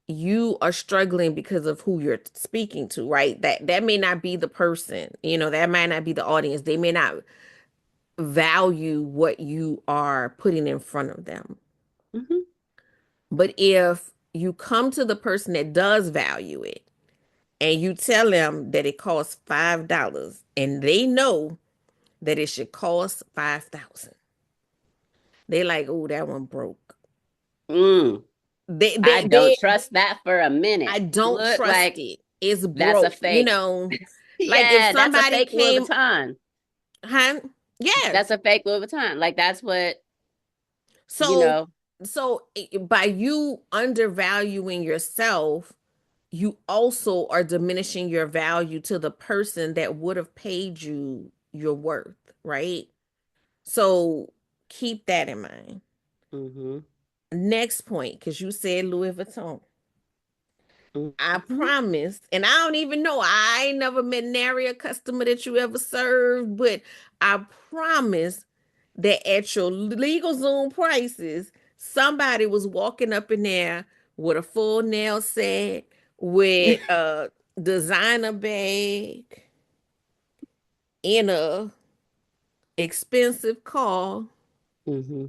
You are struggling because of who you're speaking to, right? That may not be the person, that might not be the audience. They may not value what you are putting in front of them. Mm-hmm. But if you come to the person that does value it and you tell them that it costs $5 and they know that it should cost 5,000, they like, oh, that one broke. Mm. They, I they, don't they, trust that for a minute. I don't Look trust like it. It's that's a broke. fake. Like if Yeah, that's a somebody fake Louis came, Vuitton. huh? Yeah. That's a fake Louis Vuitton. Like that's what, you So know. So by you undervaluing yourself, you also are diminishing your value to the person that would have paid you your worth, right? So keep that in mind. Mm-hmm. Next point, because you said Louis Vuitton. I Mm-hmm. promise, and I don't even know, I ain't never met nary a customer that you ever served, but I promise that at your legal Zoom prices, somebody was walking up in there with a full nail set, with a designer bag, in a expensive car, Mm-hmm.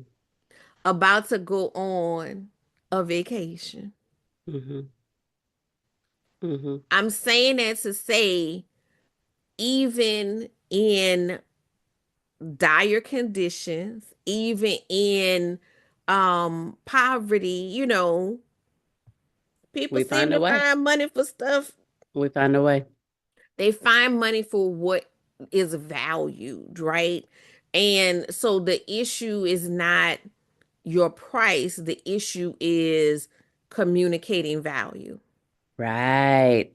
about to go on a vacation. Mm-hmm. Mm-hmm. I'm saying that to say, even in dire conditions, even in poverty, people We seem find a to way. find money for stuff. We find a way. They find money for what is valued, right? And so the issue is not your price, the issue is communicating value. Right.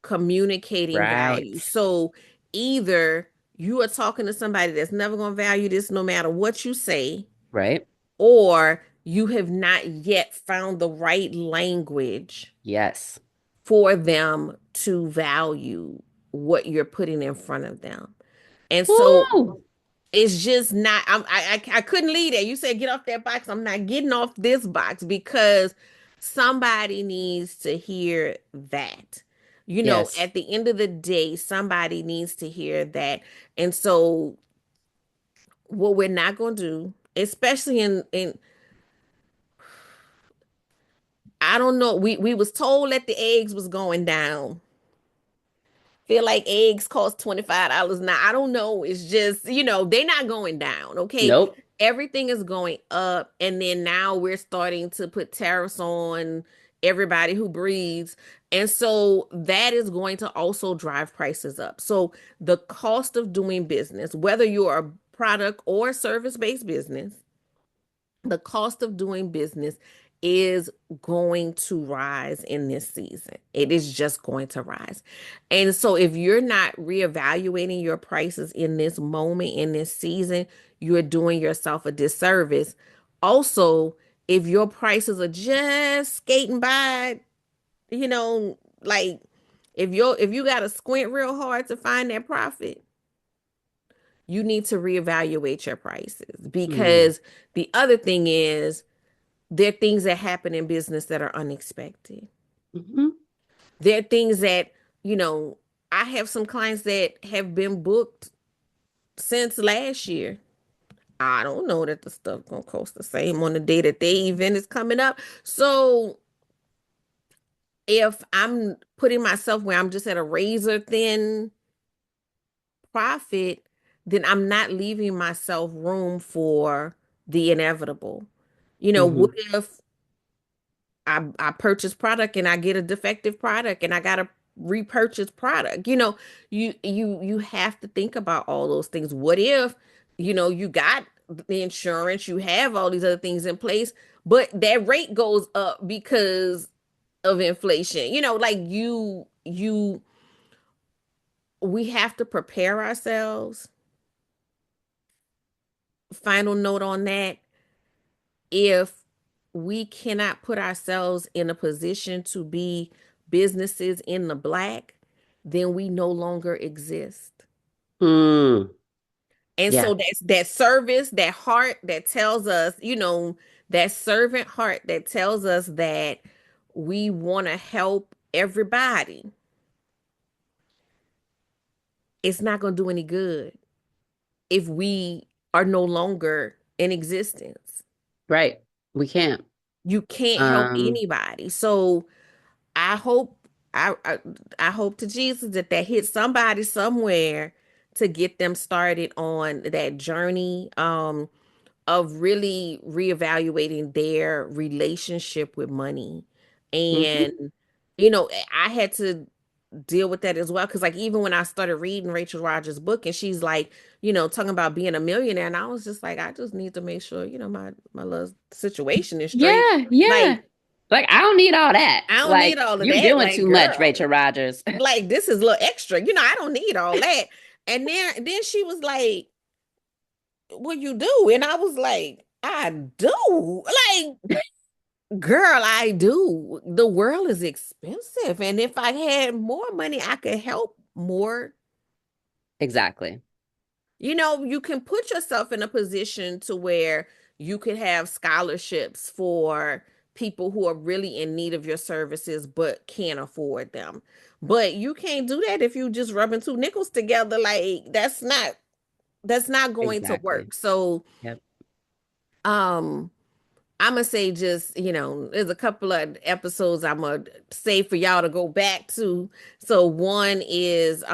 Communicating value. Right. So either you are talking to somebody that's never going to value this no matter what you say, Right. or you have not yet found the right language Yes. for them to value what you're putting in front of them. And so Woo! it's just not, I couldn't leave that. You said get off that box. I'm not getting off this box because somebody needs to hear that. Yes. At the end of the day, somebody needs to hear that. And so what we're not going to do, especially in I don't know, we was told that the eggs was going down. Feel like eggs cost $25 now. I don't know. It's just, they're not going down, okay? Nope. Everything is going up. And then now we're starting to put tariffs on everybody who breathes. And so that is going to also drive prices up. So the cost of doing business, whether you're a product or service-based business, the cost of doing business is going to rise in this season. It is just going to rise. And so if you're not reevaluating your prices in this moment, in this season, you're doing yourself a disservice. Also, if your prices are just skating by, like if you got to squint real hard to find that profit, you need to reevaluate your prices Mm. because the other thing is there are things that happen in business that are unexpected. Mm-hmm. There are things that, you know, I have some clients that have been booked since last year. I don't know that the stuff gonna cost the same on the day that their event is coming up. So if I'm putting myself where I'm just at a razor thin profit, then I'm not leaving myself room for the inevitable. What Mm-hmm. if I purchase product and I get a defective product and I gotta repurchase product. You have to think about all those things. What if, you got the insurance, you have all these other things in place, but that rate goes up because of inflation. Like we have to prepare ourselves. Final note on that, if we cannot put ourselves in a position to be businesses in the black, then we no longer exist. Mm. And Yeah. so that's that service, that heart that tells us, that servant heart that tells us that we want to help everybody. It's not going to do any good if we are no longer in existence. Right. We can't. You can't help Um, anybody. So I hope I hope to Jesus that hits somebody somewhere to get them started on that journey of really reevaluating their relationship with money. mhm. And I had to. deal with that as well. Because like even when I started reading Rachel Rogers' book, and she's like, talking about being a millionaire, and I was just like, I just need to make sure, my little situation is straight. Yeah, yeah. Like, Like, I don't need all that. I don't need Like, all of you're that. doing Like, too much, girl, Rachel Rogers. like this is a little extra. I don't need all that. And then she was like, "What you do?" And I was like, "I do." Like, girl, I do. The world is expensive, and if I had more money, I could help more. Exactly. You can put yourself in a position to where you could have scholarships for people who are really in need of your services but can't afford them. But you can't do that if you just rubbing two nickels together. Like that's not going to Exactly. work. So, Yep. um I'm gonna say just, there's a couple of episodes I'm gonna say for y'all to go back to. So one is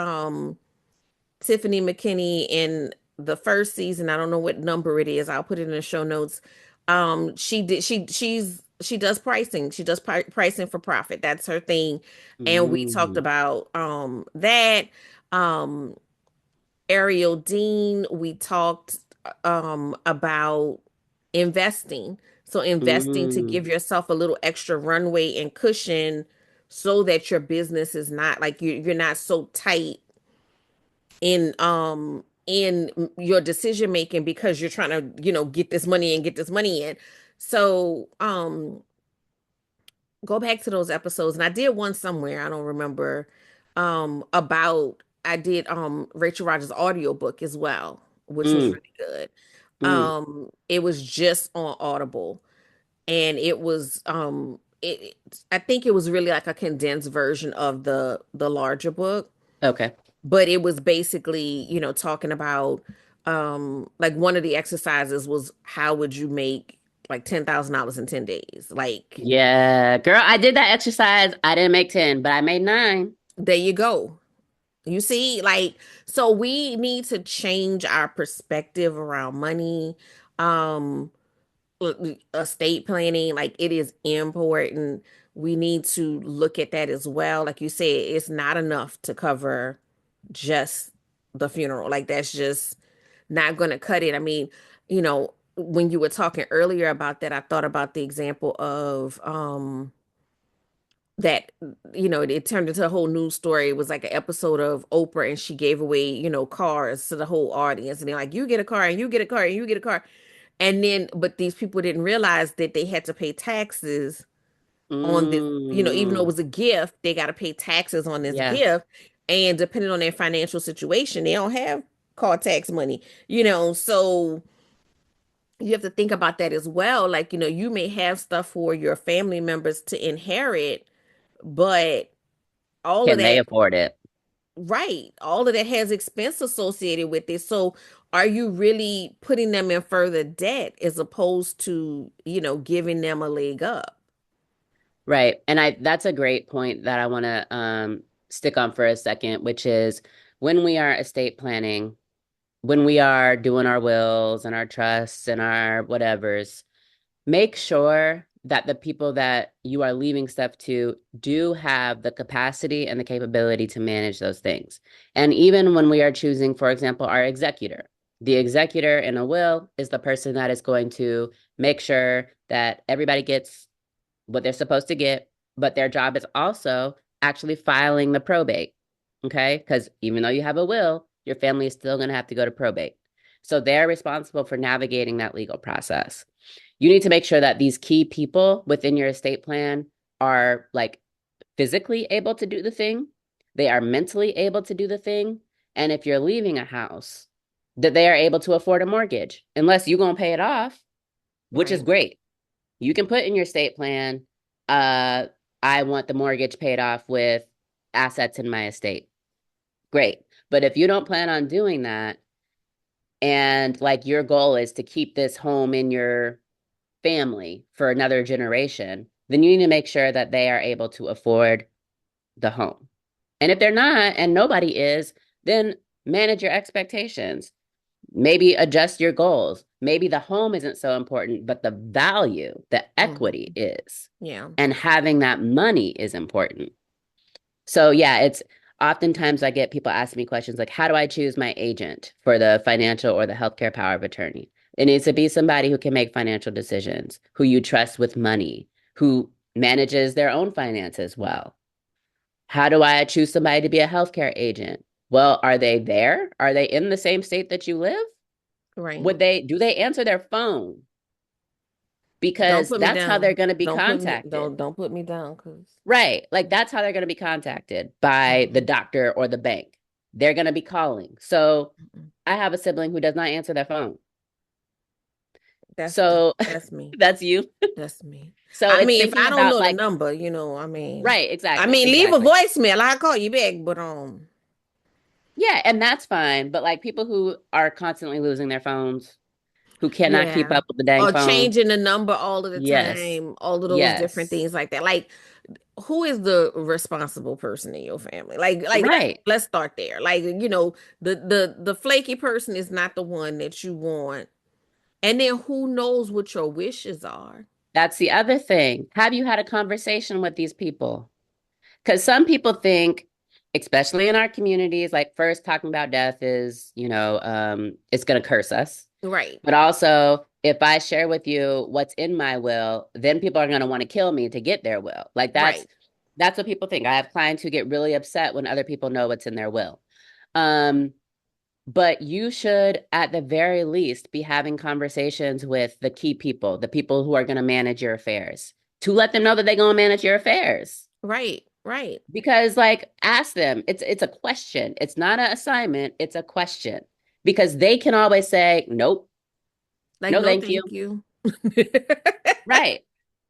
Tiffany McKinney in the first season. I don't know what number it is. I'll put it in the show notes. She does pricing. She does pricing for profit. That's her thing. And we talked Mm. about that. Um Ariel Dean, we talked about investing. So investing to Mm. give yourself a little extra runway and cushion so that your business is not like you're not so tight in your decision making because you're trying to, get this money and get this money in. So go back to those episodes. And I did one somewhere, I don't remember, about I did Rachel Rogers audiobook as well, which was Mm. really good. Mm. It was just on Audible, and it was I think it was really like a condensed version of the larger book, Okay. but it was basically, talking about like one of the exercises was how would you make like $10,000 in 10 days? Like, Yeah, girl, I did that exercise. I didn't make 10, but I made 9. there you go. You see, like, so we need to change our perspective around money. Um, estate planning, like it is important. We need to look at that as well. Like you said, it's not enough to cover just the funeral. Like that's just not going to cut it. I mean, when you were talking earlier about that, I thought about the example of that it turned into a whole news story. It was like an episode of Oprah, and she gave away, cars to the whole audience, and they're like, you get a car and you get a car and you get a car. And then, but these people didn't realize that they had to pay taxes on this, even though it Mm. was a gift, they got to pay taxes on this Yeah. gift. And depending on their financial situation, they don't have car tax money, so you have to think about that as well. Like, you may have stuff for your family members to inherit, but all of Can they that, afford it? right, all of that has expense associated with it. So are you really putting them in further debt as opposed to, giving them a leg up? Right. And that's a great point that I want to stick on for a second, which is when we are estate planning, when we are doing our wills and our trusts and our whatevers, make sure that the people that you are leaving stuff to do have the capacity and the capability to manage those things. And even when we are choosing, for example, our executor, the executor in a will is the person that is going to make sure that everybody gets what they're supposed to get, but their job is also actually filing the probate. Okay. Because even though you have a will, your family is still going to have to go to probate. So they're responsible for navigating that legal process. You need to make sure that these key people within your estate plan are like physically able to do the thing, they are mentally able to do the thing. And if you're leaving a house, that they are able to afford a mortgage, unless you're going to pay it off, which is Right. great. You can put in your estate plan, uh, I want the mortgage paid off with assets in my estate. Great. But if you don't plan on doing that, and like your goal is to keep this home in your family for another generation, then you need to make sure that they are able to afford the home. And if they're not, and nobody is, then manage your expectations. Maybe adjust your goals. Maybe the home isn't so important, but the value, the equity Mhm. is. Yeah. And having that money is important. So yeah, it's oftentimes I get people asking me questions like, how do I choose my agent for the financial or the healthcare power of attorney? It needs to be somebody who can make financial decisions, who you trust with money, who manages their own finances well. How do I choose somebody to be a healthcare agent? Well, are they there? Are they in the same state that you live? Right. Do they answer their phone? Don't Because put me that's how they're down. going to be Don't put me contacted. don't put me down because Right. Like that's how they're going to be contacted by the doctor or the bank. They're going to be calling. So I have a sibling who does not answer their phone. that's So that's me. that's you. That's me. So I it's mean, if thinking I don't about know the like, number, right, I exactly, mean, leave a exactly. voicemail. I'll call you back, but Yeah, and that's fine. But like people who are constantly losing their phones, who cannot keep yeah. up with the dang Or phone. changing the number all of the Yes. time, all of those different Yes. things like that. Like, who is the responsible person in your family? Like Right. let's start there. Like, the flaky person is not the one that you want. And then who knows what your wishes are? That's the other thing. Have you had a conversation with these people? Because some people think, especially in our communities, like first talking about death is, it's going to curse us. Right. But also, if I share with you what's in my will, then people are going to want to kill me to get their will. Like Right. that's what people think. I have clients who get really upset when other people know what's in their will. Um, but you should, at the very least, be having conversations with the key people, the people who are going to manage your affairs, to let them know that they're going to manage your affairs. Right. Right. Because like ask them. It's a question. It's not an assignment, it's a question. Because they can always say, nope, Like, no, no, thank you. thank you. Right.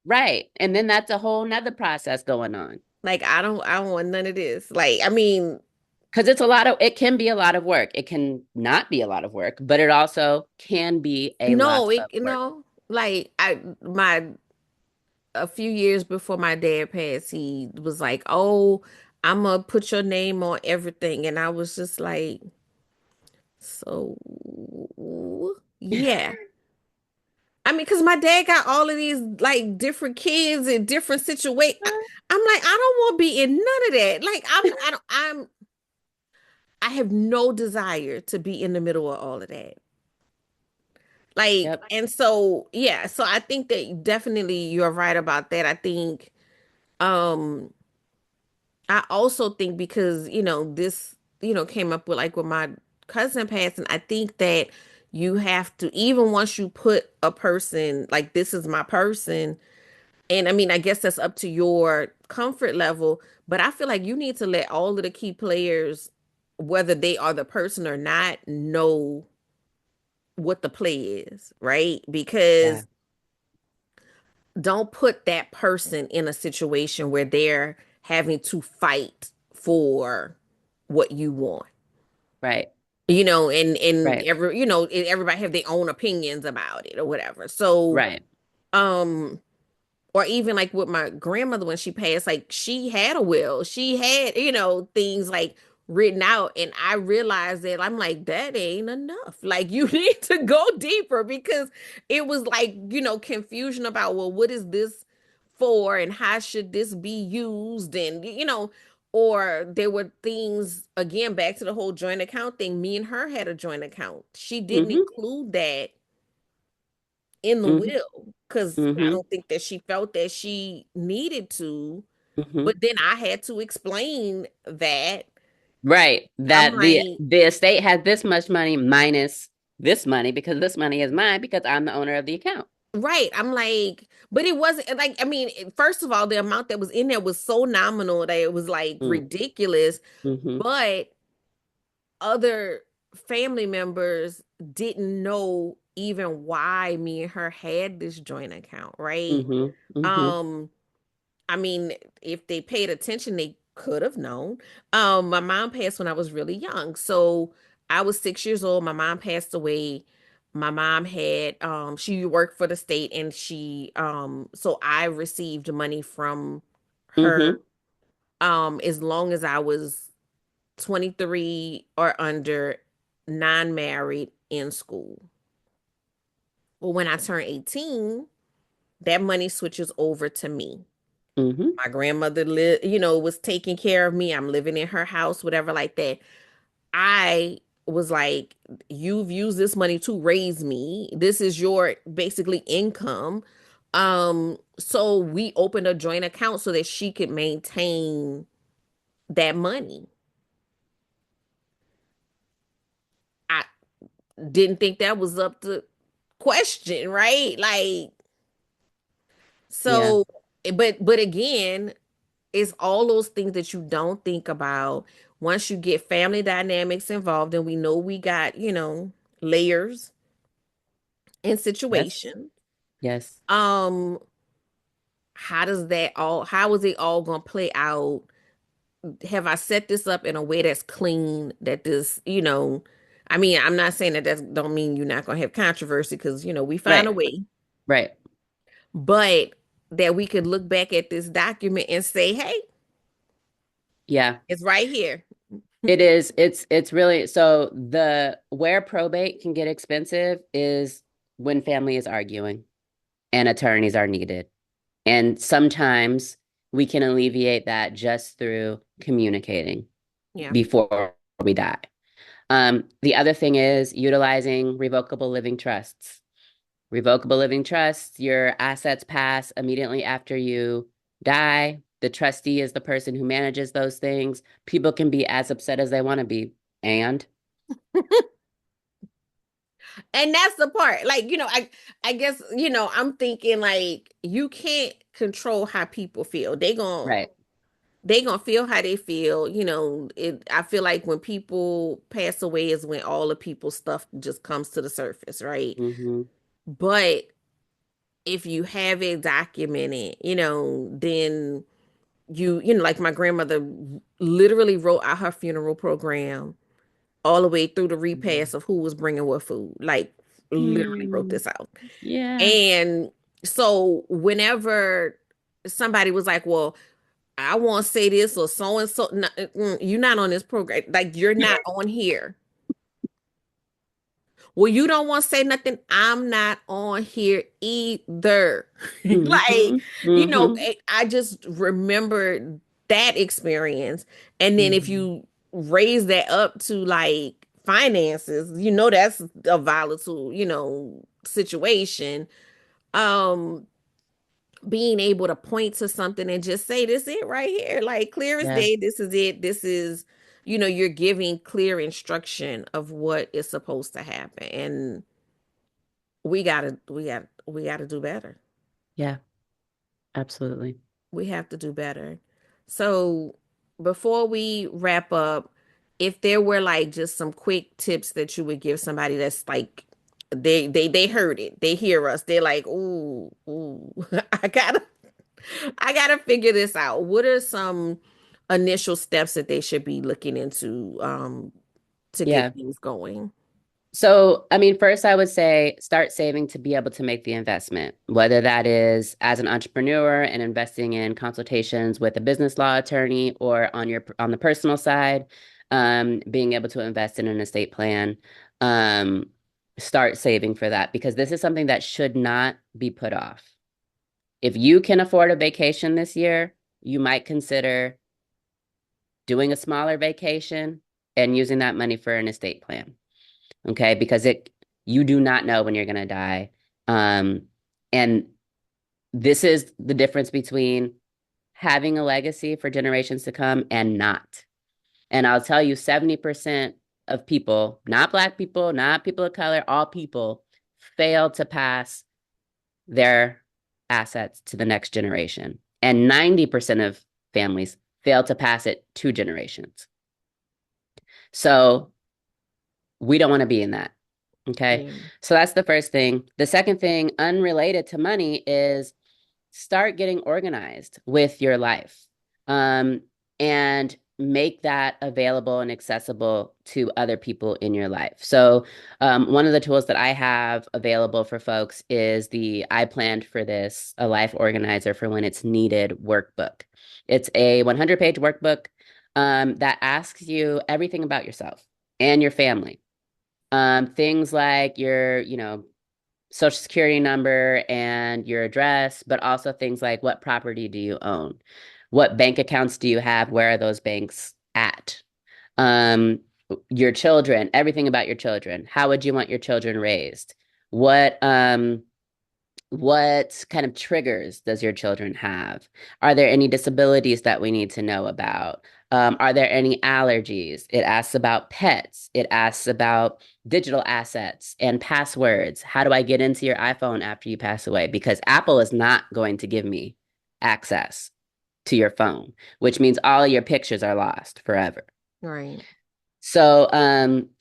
Right. And then that's a whole nother process going on. Like, I don't want none of this. Like, I mean, Because it can be a lot of work. It can not be a lot of work, but it also can be a no, lot of work. like a few years before my dad passed, he was like, "Oh, I'm gonna put your name on everything," and I was just like, "So, yeah." I mean, because my dad got all of these like different kids in different situations. I'm like, I don't want to be in none of that. Like, I don't, I have no desire to be in the middle of all of that. Like, Yep. and so, yeah, so I think that definitely you're right about that. I think, um, I also think because, this, came up with like with my cousin passing, I think that you have to, even once you put a person, like this is my person, and I mean, I guess that's up to your comfort level, but I feel like you need to let all of the key players, whether they are the person or not, know what the play is, right? Yeah. Because don't put that person in a situation where they're having to fight for what you want. Right. And Right. everybody have their own opinions about it or whatever. So, Right. um or even like with my grandmother when she passed, like she had a will, she had things like written out, and I realized that I'm like, that ain't enough. Like, you need to go deeper, because it was like, confusion about, well, what is this for and how should this be used, and or there were things, again, back to the whole joint account thing. Me and her had a joint account. She didn't Mm-hmm. include that in the Mm-hmm. will because I Mm-hmm. don't think that she felt that she needed to. Mm-hmm. But then I had to explain that. Right. I'm That the like, the estate has this much money minus this money because this money is mine because I'm the owner of the account. right. I'm like, but it wasn't like, I mean, first of all, the amount that was in there was so nominal that it was like Mm. ridiculous. Mm-hmm. But other family members didn't know even why me and her had this joint account, right? Mm-hmm. Mm-hmm. Um, I mean, if they paid attention, they could have known. My mom passed when I was really young. So I was 6 years old. My mom passed away. My mom had she worked for the state, and so I received money from her Mm-hmm. as long as I was 23 or under, non-married, in school. Well, when I turned 18, that money switches over to me. Mm-hmm. My grandmother was taking care of me. I'm living in her house, whatever like that. I was like, you've used this money to raise me. This is your basically income. So we opened a joint account so that she could maintain that money. I didn't think that was up to question, right? Like, Yeah. so, but again, it's all those things that you don't think about once you get family dynamics involved, and we know we got, layers and Yes. situation. Yes. Um, how is it all gonna play out? Have I set this up in a way that's clean that I mean, I'm not saying that don't mean you're not gonna have controversy because we find Right. a way, Right. but that we could look back at this document and say, hey, Yeah. it's right here. It is. It's really so the where probate can get expensive is when family is arguing and attorneys are needed. And sometimes we can alleviate that just through communicating Yeah. before we die. The other thing is utilizing revocable living trusts. Revocable living trusts, your assets pass immediately after you die. The trustee is the person who manages those things. People can be as upset as they want to be. And And that's the part. Like, I guess, I'm thinking like you can't control how people feel. right. They gonna feel how they feel. I feel like when people pass away is when all the people's stuff just comes to the surface, right? Mm-hmm. But if you have it documented, then like my grandmother literally wrote out her funeral program all the way through the repass of who was bringing what food. Like literally wrote Mm, this out. yeah. And so whenever somebody was like, well, I want to say this or so and so, you're not on this program. Like you're not on here. Well, you don't want to say nothing. I'm not on here either. Like, Mm-hmm. Mm-hmm. I just remember that experience. And then if Mm-hmm. you raise that up to like finances, that's a volatile, situation. Um, being able to point to something and just say, this it right here, like clear as Yeah. day, this is it. This is, you're giving clear instruction of what is supposed to happen. And we gotta do better. Yeah. Absolutely. We have to do better. So before we wrap up, if there were like just some quick tips that you would give somebody that's like they heard it, they hear us, they're like, ooh, I gotta figure this out. What are some initial steps that they should be looking into to get Yeah. things going? So, I mean, first, I would say start saving to be able to make the investment, whether that is as an entrepreneur and investing in consultations with a business law attorney or on the personal side, being able to invest in an estate plan. Um, Start saving for that because this is something that should not be put off. If you can afford a vacation this year, you might consider doing a smaller vacation and using that money for an estate plan. Okay, because it you do not know when you're going to die. And this is the difference between having a legacy for generations to come and not. And I'll tell you 70% of people, not black people, not people of color, all people fail to pass their assets to the next generation. And 90% of families fail to pass it 2 generations. So we don't want to be in that. Okay. Yeah. So that's the first thing. The second thing, unrelated to money, is start getting organized with your life, and make that available and accessible to other people in your life. So, one of the tools that I have available for folks is the I planned for this, a life organizer for when it's needed workbook. It's a 100-page workbook, that asks you everything about yourself and your family. Things like your, social security number and your address, but also things like what property do you own? What bank accounts do you have? Where are those banks at? Um, your children, everything about your children. How would you want your children raised? What what kind of triggers does your children have? Are there any disabilities that we need to know about? Are there any allergies? It asks about pets. It asks about digital assets and passwords. How do I get into your iPhone after you pass away? Because Apple is not going to give me access to your phone, which means all of your pictures are lost forever. Right. So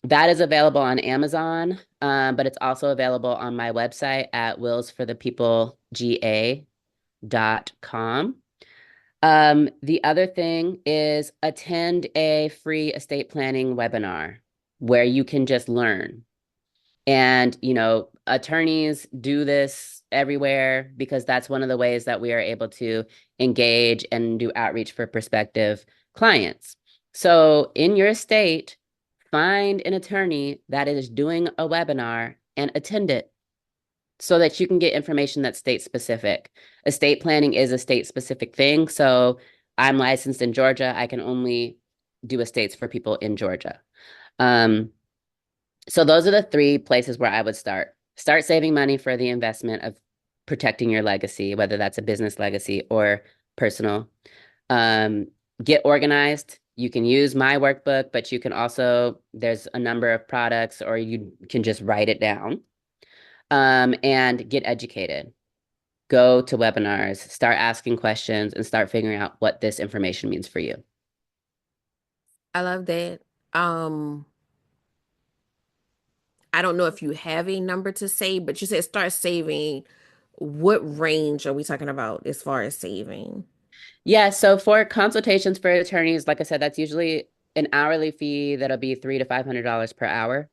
that is available on Amazon, but it's also available on my website at willsforthepeoplega.com. The other thing is attend a free estate planning webinar where you can just learn. And, attorneys do this everywhere because that's one of the ways that we are able to engage and do outreach for prospective clients. So in your state, find an attorney that is doing a webinar and attend it so that you can get information that's state specific. Estate planning is a state specific thing. So I'm licensed in Georgia. I can only do estates for people in Georgia. Um, so those are the three places where I would start. Start saving money for the investment of protecting your legacy, whether that's a business legacy or personal. Um, get organized. You can use my workbook, but you can also, there's a number of products, or you can just write it down. And get educated. Go to webinars, start asking questions, and start figuring out what this information means for you. I love that. Um, I don't know if you have a number to say, but you said start saving. What range are we talking about as far as saving? Yeah, so for consultations for attorneys, like I said, that's usually an hourly fee that'll be $300 to $500 per hour.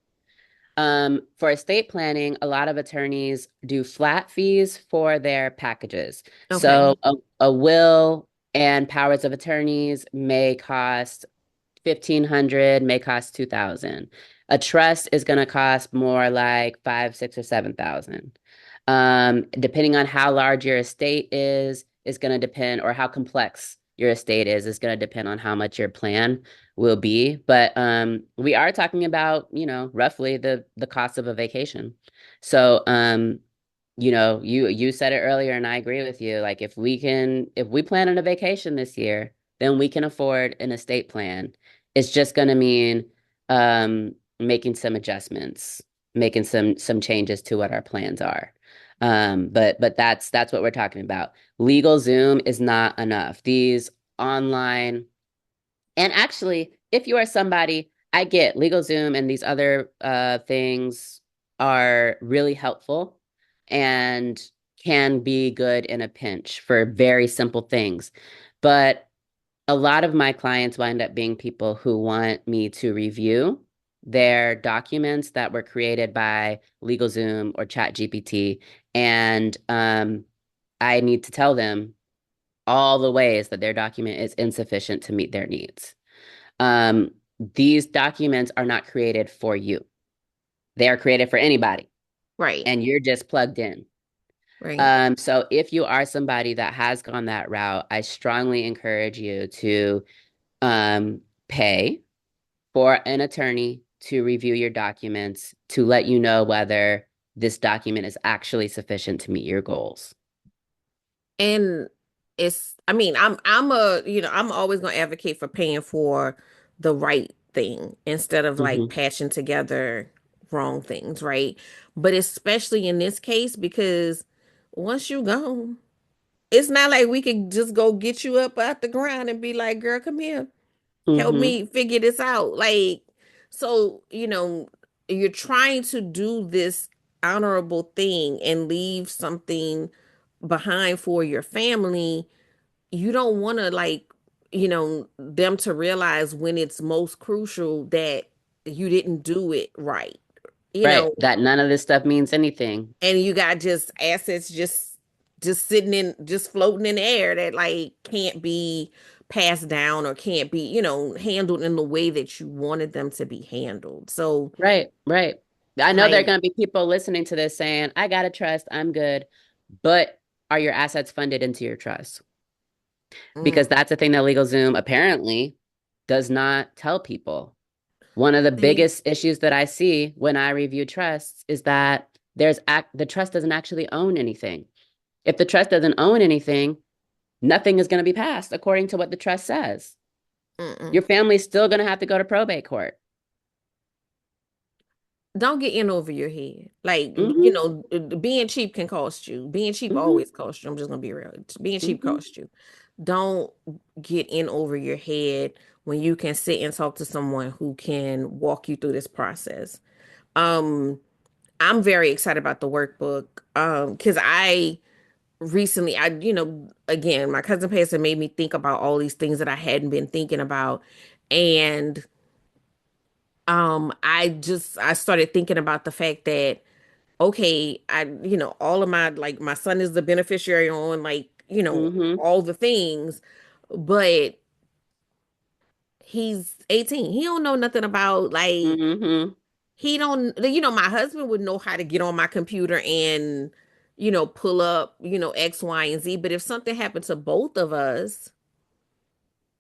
For estate planning, a lot of attorneys do flat fees for their packages. Okay. So a will and powers of attorneys may cost 1,500, may cost 2,000. A trust is going to cost more like 5, 6, or 7,000. Depending on how large your estate is going to depend, or how complex your estate is going to depend on how much your plan will be. But we are talking about, roughly the cost of a vacation. So you said it earlier, and I agree with you. Like if we plan on a vacation this year, then we can afford an estate plan. It's just going to mean making some adjustments, making some changes to what our plans are. But that's what we're talking about. Legal Zoom is not enough. These online, and actually, if you are somebody, I get Legal Zoom and these other things are really helpful and can be good in a pinch for very simple things. But a lot of my clients wind up being people who want me to review their documents that were created by LegalZoom or ChatGPT. And I need to tell them all the ways that their document is insufficient to meet their needs. Um, these documents are not created for you. They are created for anybody, Right. and you're just plugged in. Right. So if you are somebody that has gone that route, I strongly encourage you to pay for an attorney to review your documents to let you know whether this document is actually sufficient to meet your goals. And I mean, I'm always going to advocate for paying for the right thing instead of like Hmm. patching together wrong things, right? But especially in this case, because once you go, it's not like we could just go get you up out the ground and be like, girl, come here, help Hmm. me figure this out. Like, so, you're trying to do this honorable thing and leave something behind for your family. You don't want to like, them to realize when it's most crucial that you didn't do it right, you Right. know, That none of this stuff means anything. and you got just assets just sitting in just floating in the air that like can't be passed down or can't be handled in the way that you wanted them to be handled. So Right. Right. I know there are Like, going to be people listening to this saying, I got to trust, I'm good. But are your assets funded into your trust? Because mm, that's the thing that LegalZoom apparently does not tell people. One of the see, biggest issues that I see when I review trusts is that the trust doesn't actually own anything. If the trust doesn't own anything, nothing is going to be passed according to what the trust says. mm-mm. Your family's still going to have to go to probate court. Don't get in over your head. Like, Mm-hmm. being cheap can cost you. Being cheap Mm-hmm. always costs you. I'm just gonna be real. Being cheap Mm-hmm. costs you. Don't get in over your head when you can sit and talk to someone who can walk you through this process. Um, I'm very excited about the workbook. Because I recently, again, my cousin passed and made me think about all these things that I hadn't been thinking about. And I started thinking about the fact that okay, all of my son is the beneficiary on Mm-hmm. all the things, but he's 18. He don't know nothing about Mm-hmm. he don't my husband would know how to get on my computer and pull up, X, Y, and Z, but if something happened to both of us,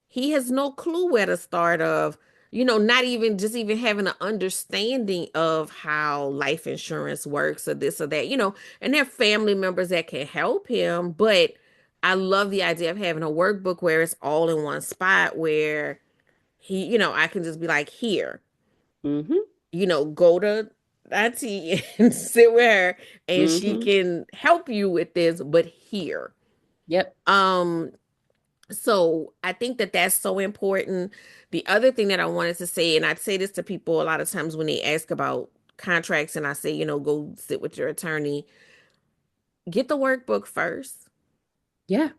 he has no clue where to start of not even just even having an understanding of how life insurance works or this or that, and there are family members that can help him, but I love the idea of having a workbook where it's all in one spot where I can just be like, here, Mm-hmm. go to Auntie and sit with her and she Mm-hmm. can help you with this, but here. Yep. Um, So I think that that's so important. The other thing that I wanted to say, and I'd say this to people a lot of times when they ask about contracts, and I say, go sit with your attorney, get the workbook first. Yeah.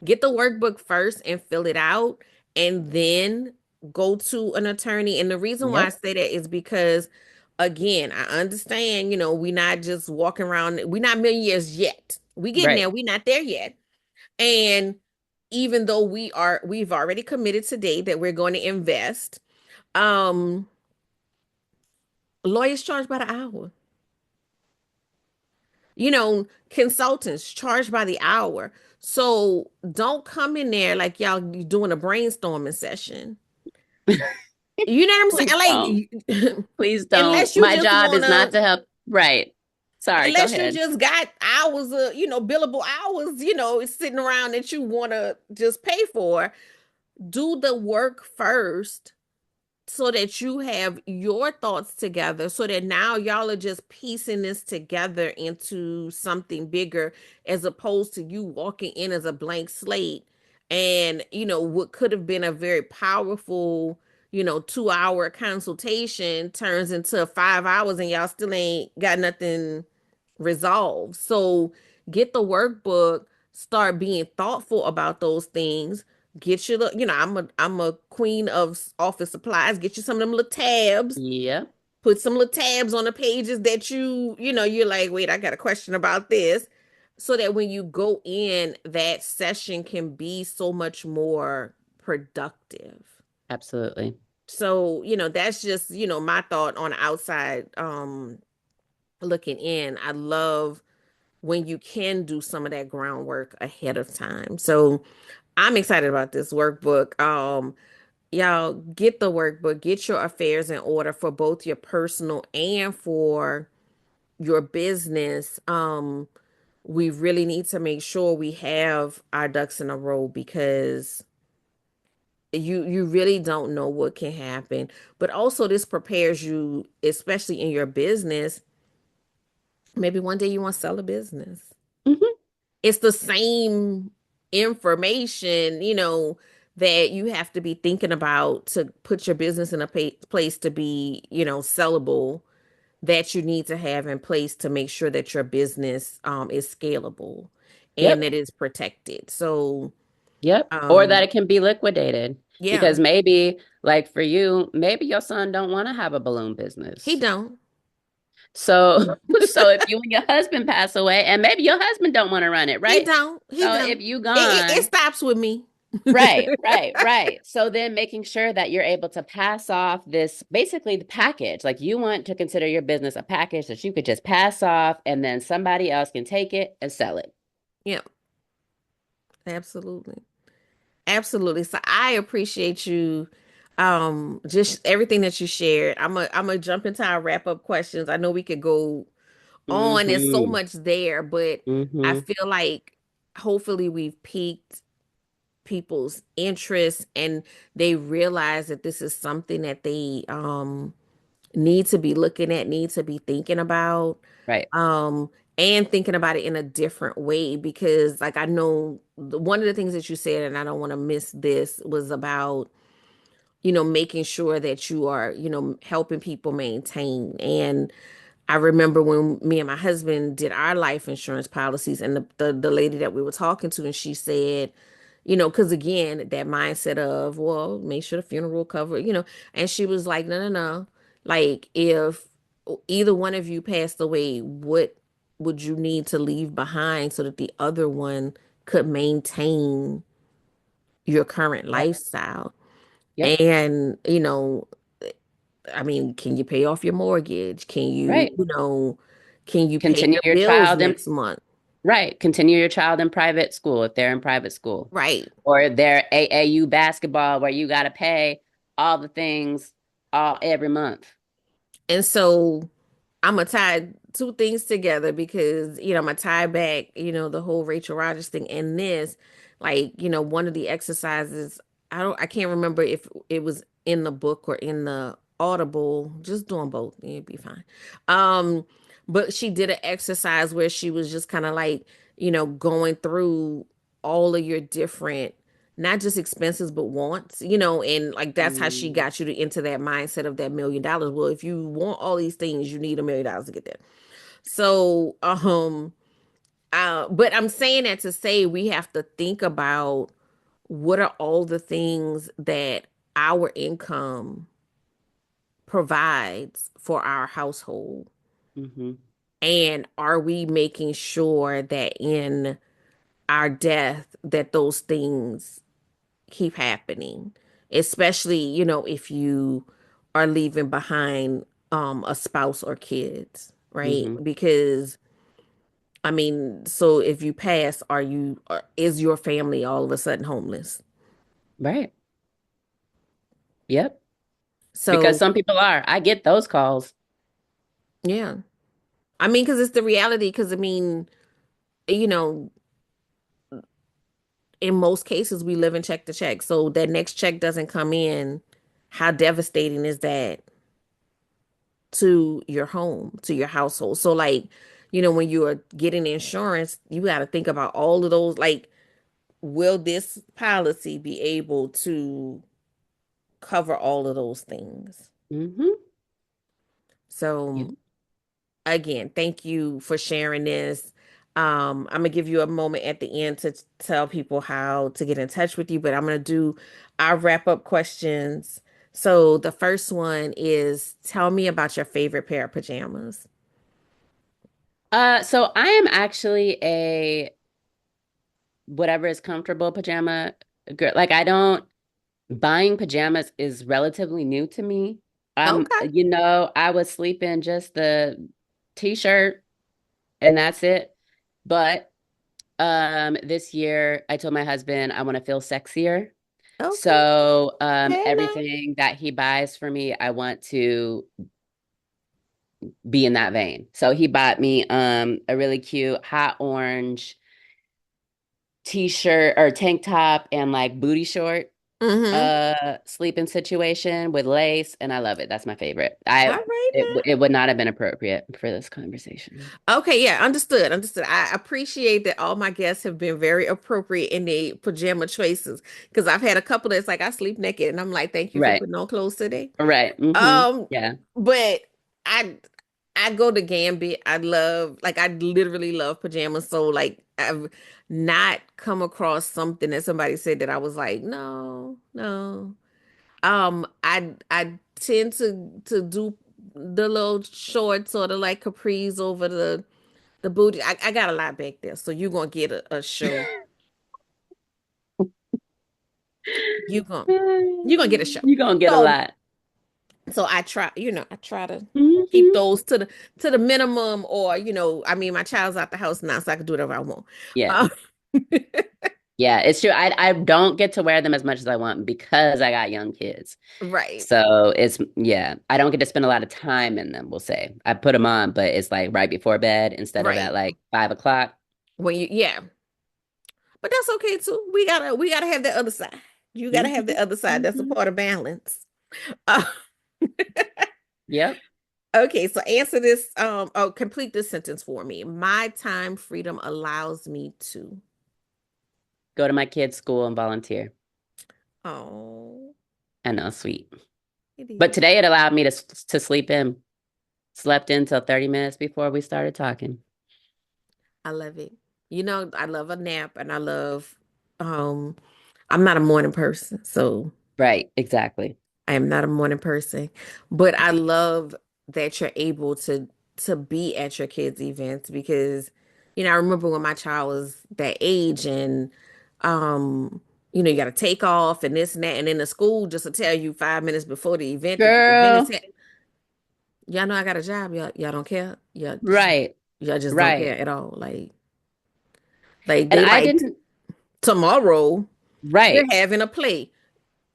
Get the workbook first and fill it out, and then go to an attorney. And the reason why I Yep. say that is because, again, I understand, we're not just walking around, we're not millionaires yet. We getting Right. there, we're not there yet. And even though we've already committed today that we're going to invest, um, lawyers charge by the hour. Consultants charge by the hour. So don't come in there like y'all doing a brainstorming session. You know what Please I'm don't. saying? Like, Please don't. unless you My just job is not wanna, to help. Right. Sorry, go unless you ahead. just got hours of, billable hours, sitting around that you wanna just pay for, do the work first so that you have your thoughts together so that now y'all are just piecing this together into something bigger as opposed to you walking in as a blank slate and what could have been a very powerful 2-hour consultation turns into 5 hours and y'all still ain't got nothing resolved. So get the workbook, start being thoughtful about those things. Get you the, I'm a queen of office supplies. Get you some of them little tabs. Yep. Put some little tabs on the pages that you're like, wait, I got a question about this. So that when you go in, that session can be so much more productive. Absolutely. So, that's just, my thought on outside looking in. I love when you can do some of that groundwork ahead of time. So I'm excited about this workbook. Y'all get the workbook, get your affairs in order for both your personal and for your business. We really need to make sure we have our ducks in a row because you really don't know what can happen. But also this prepares you, especially in your business. Maybe one day you want to sell a business. Hmm. It's the same information, that you have to be thinking about to put your business in a place to be, sellable, that you need to have in place to make sure that your business is scalable and Yep. that it's protected. So, Yep. Or that um, it can be liquidated. yeah, Because maybe, like for you, maybe your son don't want to have a balloon he business. don't. So, so if you and your husband pass away, and maybe your husband don't want to run it, He right? don't. He So if don't. you It gone, stops with me. Right, right, right. So then making sure that you're able to pass off this basically the package. Like you want to consider your business a package that you could just pass off and then somebody else can take it and sell it. Yeah, absolutely. Absolutely. So I appreciate you just everything that you shared. I'm gonna jump into our wrap up questions. I know we could go on. There's so Mm-hmm. much there, but I Mm-hmm. feel like hopefully we've piqued people's interest and they realize that this is something that they need to be looking at, need to be thinking about, Right. um, and thinking about it in a different way. Because, like, I know one of the things that you said, and I don't want to miss this, was about, making sure that you are, helping people maintain. And I remember when me and my husband did our life insurance policies, and the lady that we were talking to, and she said, because again, that mindset of, well, make sure the funeral cover, and she was like, no, no, no. Like, if either one of you passed away, what would you need to leave behind so that the other one could maintain your current Yep. lifestyle? Yep. And, I mean, can you pay off your mortgage? Right. Can you pay Continue your your bills child in next month? right. Continue your child in private school if they're in private school. Right. Or their AAU basketball where you gotta pay all the things all every month. And so I'm gonna tie two things together because I'm gonna tie back, the whole Rachel Rogers thing and this, like, one of the exercises, I can't remember if it was in the book or in the Audible, just doing both, it'd be fine. Um, but she did an exercise where she was just kind of like, going through all of your different not just expenses but wants, and like that's how she Mm, got you into that mindset of that $1 million. Well, if you want all these things, you need $1 million to get there. So but I'm saying that to say we have to think about what are all the things that our income provides for our household, hmm and are we making sure that in our death that those things keep happening, especially, if you are leaving behind a spouse or kids, right? hmm Because I mean, so if you pass, is your family all of a sudden homeless? Right. Yep. Because So, some people are. I get those calls. yeah. I mean, because it's the reality, because I mean, you know, in most cases we live in check to check. So that next check doesn't come in. How devastating is that to your home, to your household? So like, when you are getting insurance, you got to think about all of those. Like, will this policy be able to cover all of those things? Hmm Yep. So again, thank you for sharing this. I'm gonna give you a moment at the end to tell people how to get in touch with you, but I'm gonna do our wrap up questions. So the first one is, tell me about your favorite pair of pajamas. So I am actually a whatever is comfortable pajama girl. Like I don't buying pajamas is relatively new to me. Okay. I would sleep in just the t-shirt and that's it. But this year I told my husband I want to feel sexier. Okay. So Okay now. everything that he buys for me, I want to be in that vein. So he bought me a really cute hot orange t-shirt or tank top and like booty short Mm-hmm. sleeping situation with lace and I love it. That's my favorite. I All right it would not have been appropriate for this conversation. now. Okay, yeah, understood. Understood. I appreciate that all my guests have been very appropriate in their pajama choices because I've had a couple that's like I sleep naked and I'm like, thank you for Right. putting on clothes today. Right. Um, Yeah. but I I go to Gambit. I love, like, I literally love pajamas. So like I've not come across something that somebody said that I was like, no, no. I tend to do the little short sort of like capris over the booty. I got a lot back there, so you're gonna get a show. you going you gonna get a show. You're gonna get a So lot. I try, I try to keep Hmm. those to the minimum, or I mean, my child's out the house now, so I can do whatever I want. Yeah. Uh, Yeah, it's true. I don't get to wear them as much as I want because I got young kids. right, So it's, yeah, I don't get to spend a lot of time in them, we'll say. I put them on, but it's like right before bed instead of at right. like 5 o'clock. When yeah, but that's okay too. We gotta have the other side. You gotta have the Hmm. other side. That's a Hmm. part of balance. Uh, Yep. okay, so answer this. Complete this sentence for me. My time freedom allows me to. Go to my kids' school and volunteer. Oh, I know, sweet. it But is. today it allowed me to sleep in. Slept in till 30 minutes before we started talking. I love it. I love a nap, and I love. Um, I'm not a morning person, so Right, exactly. I am not a morning person, but I love that you're able to be at your kids' events because, I remember when my child was that age and you got to take off and this and that, and then the school just to tell you 5 minutes before the event that the event is Girl, y'all know I got a job, y'all don't care. right, Y'all just don't care right. at all. Like And they I like didn't, tomorrow we're right. having a play.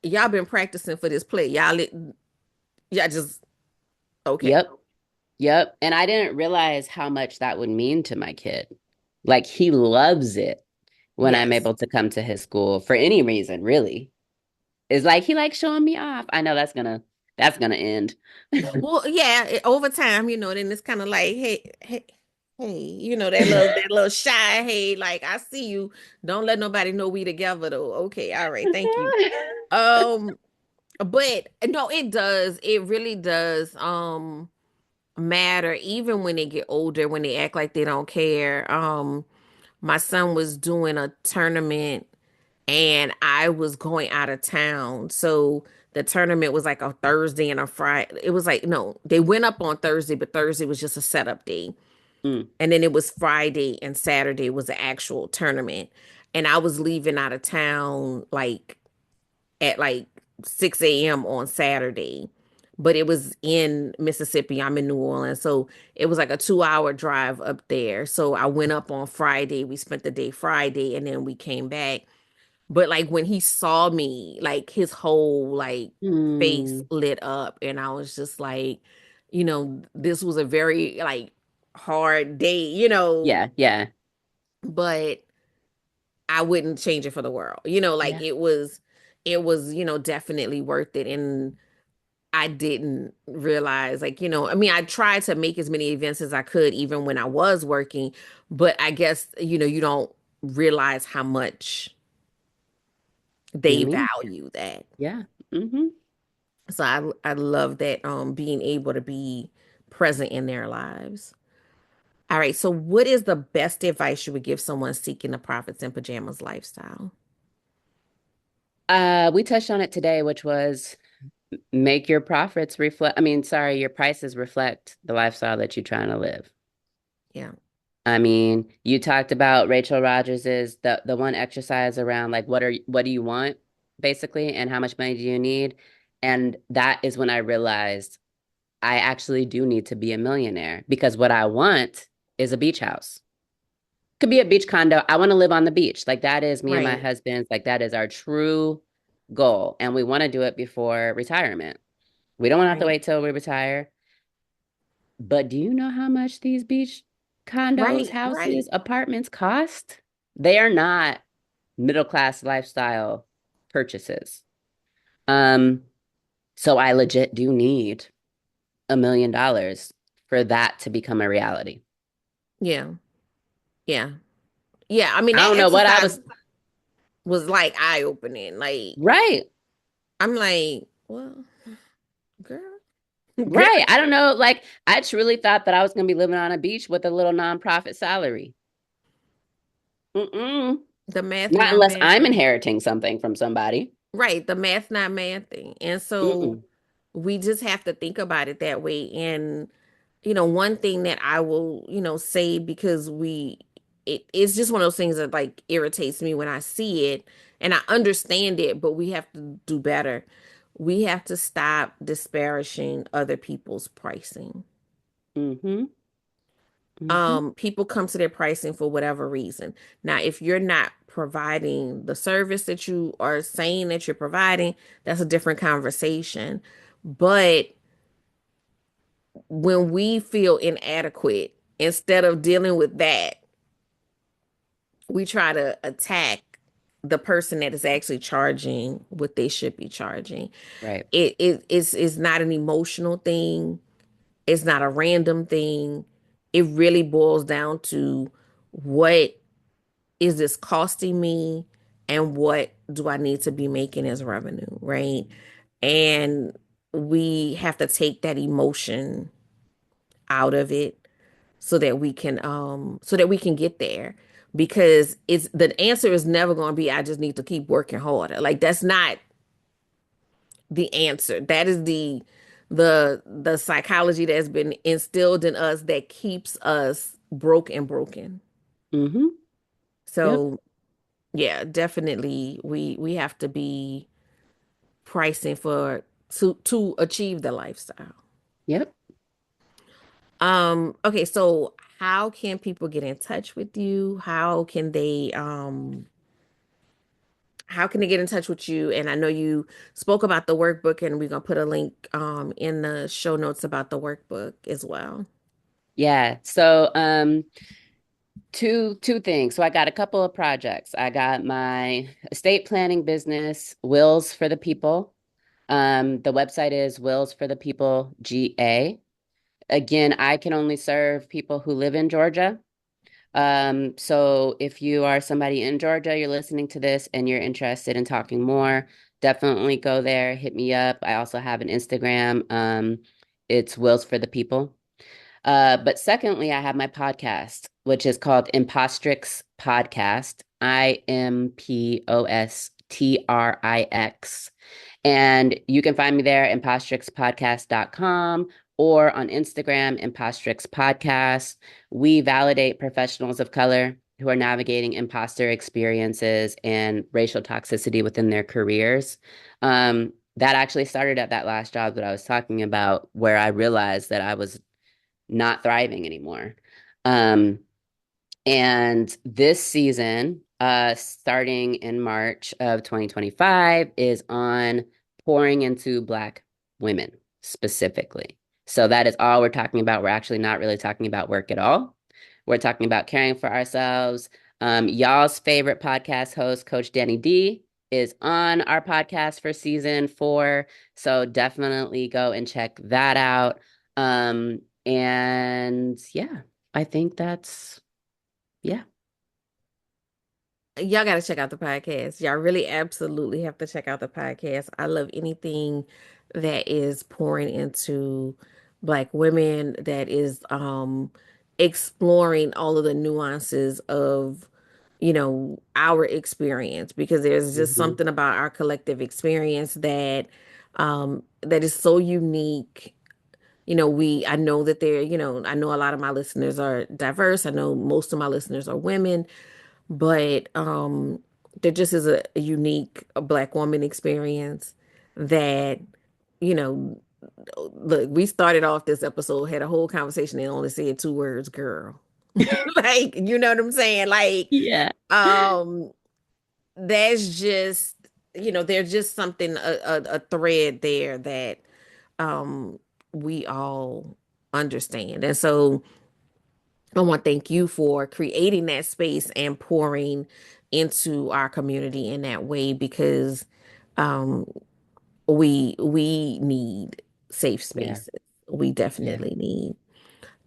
Y'all been practicing for this play. Y'all just okay. Yep. Yep. And I didn't realize how much that would mean to my kid. Like he loves it when I'm Yes. able to come to his school for any reason, really. It's like he likes showing me off. I know that's gonna end. Well, yeah, over time, then it's kind of like, hey, that little shy, hey, like I see you. Don't let nobody know we together though. Okay, all right, thank you. Um, but no, it does. It really does matter even when they get older, when they act like they don't care. My son was doing a tournament and I was going out of town. So the tournament was like a Thursday and a Friday. It was like, no, they went up on Thursday, but Thursday was just a setup day. Mm, And then it was Friday and Saturday was the actual tournament. And I was leaving out of town like at like 6 a.m. on Saturday. But it was in Mississippi. I'm in New Orleans. So it was like a 2-hour drive up there. So I went up on Friday. We spent the day Friday and then we came back. But like when he saw me, like his whole like face mm. lit up and I was just like, this was a very like hard day, Yeah, yeah, but I wouldn't change it for the world. Like yeah. it was definitely worth it and I didn't realize like, I mean, I tried to make as many events as I could even when I was working, but I guess, you don't realize how much It they means, value that. yeah. Hmm. So I love that being able to be present in their lives. All right, so what is the best advice you would give someone seeking a profits in pajamas lifestyle? We touched on it today, which was make your profits reflect, I mean, sorry, your prices reflect the lifestyle that you're trying to live. Yeah. I mean, you talked about Rachel Rodgers's the one exercise around like what do you want basically and how much money do you need? And that is when I realized I actually do need to be a millionaire because what I want is a beach house. Could be a beach condo. I want to live on the beach. Like that is me and my Right. husband's like that is our true goal and we want to do it before retirement. We don't want to have to Right. wait till we retire. But do you know how much these beach condos, Right. Right. houses, apartments cost? They are not middle class lifestyle purchases. Um, so I legit do need $1 million for that to become a reality. Yeah. Yeah. Yeah. I mean, I that don't know what I exercise was was like eye opening. Like, right, I'm like, well, girl, girl, right. I don't know. Like I truly thought that I was gonna be living on a beach with a little nonprofit salary. Mm-mm. the math Not not unless I'm mathing. inheriting something from somebody. Right. The math not mathing. And so Mm-mm. we just have to think about it that way. And, one thing that I will, say because it's just one of those things that like irritates me when I see it And I understand it, but we have to do better. We have to stop disparaging other people's pricing. Mm-hmm. Mm-hmm. People come to their pricing for whatever reason. Now, if you're not providing the service that you are saying that you're providing, that's a different conversation. But when we feel inadequate, instead of dealing with that, we try to attack the person that is actually charging what they should be charging. Right. It's not an emotional thing. It's not a random thing. It really boils down to what is this costing me and what do I need to be making as revenue, right? And we have to take that emotion out of it so that we can get there, because it's the answer is never going to be I just need to keep working harder. Like that's not the answer. That is the psychology that's been instilled in us that keeps us broke and broken. Mm-hmm. Yep. So yeah, definitely we have to be pricing for to achieve the lifestyle. Yep. Okay, so how can people get in touch with you? How can they get in touch with you? And I know you spoke about the workbook, and we're gonna put a link in the show notes about the workbook as well. Yeah. So two things. So I got a couple of projects. I got my estate planning business, Wills for the People. The website is Wills for the People GA. Again, I can only serve people who live in Georgia. So if you are somebody in Georgia, you're listening to this and you're interested in talking more, definitely go there, hit me up. I also have an Instagram. It's Wills for the People. But secondly, I have my podcast, which is called Impostrix Podcast, Impostrix. And you can find me there, impostrixpodcast.com, or on Instagram, Impostrix Podcast. We validate professionals of color who are navigating imposter experiences and racial toxicity within their careers. That actually started at that last job that I was talking about, where I realized that I was not thriving anymore. Um, and this season, starting in March of 2025, is on pouring into Black women specifically. So that is all we're talking about. We're actually not really talking about work at all. We're talking about caring for ourselves. Y'all's favorite podcast host, Coach Danny D, is on our podcast for season 4. So definitely go and check that out. And yeah, I think that's, yeah. Y'all got to check out the podcast. Y'all really absolutely have to check out the podcast. I love anything that is pouring into Black women, that is exploring all of the nuances of, our experience, because there's just Mhm. something about our collective experience that is so unique. I know that I know a lot of my listeners are diverse. I know most of my listeners are women, but there just is a unique Black woman experience that, you know, look, we started off this episode, had a whole conversation and only said 2 words, girl. Like, you know what I'm saying? Like, Yeah. um, that's just, there's just something, a thread there that um we all understand. And so I want to thank you for creating that space and pouring into our community in that way, because um, we need safe Yeah. spaces. We Yeah. definitely need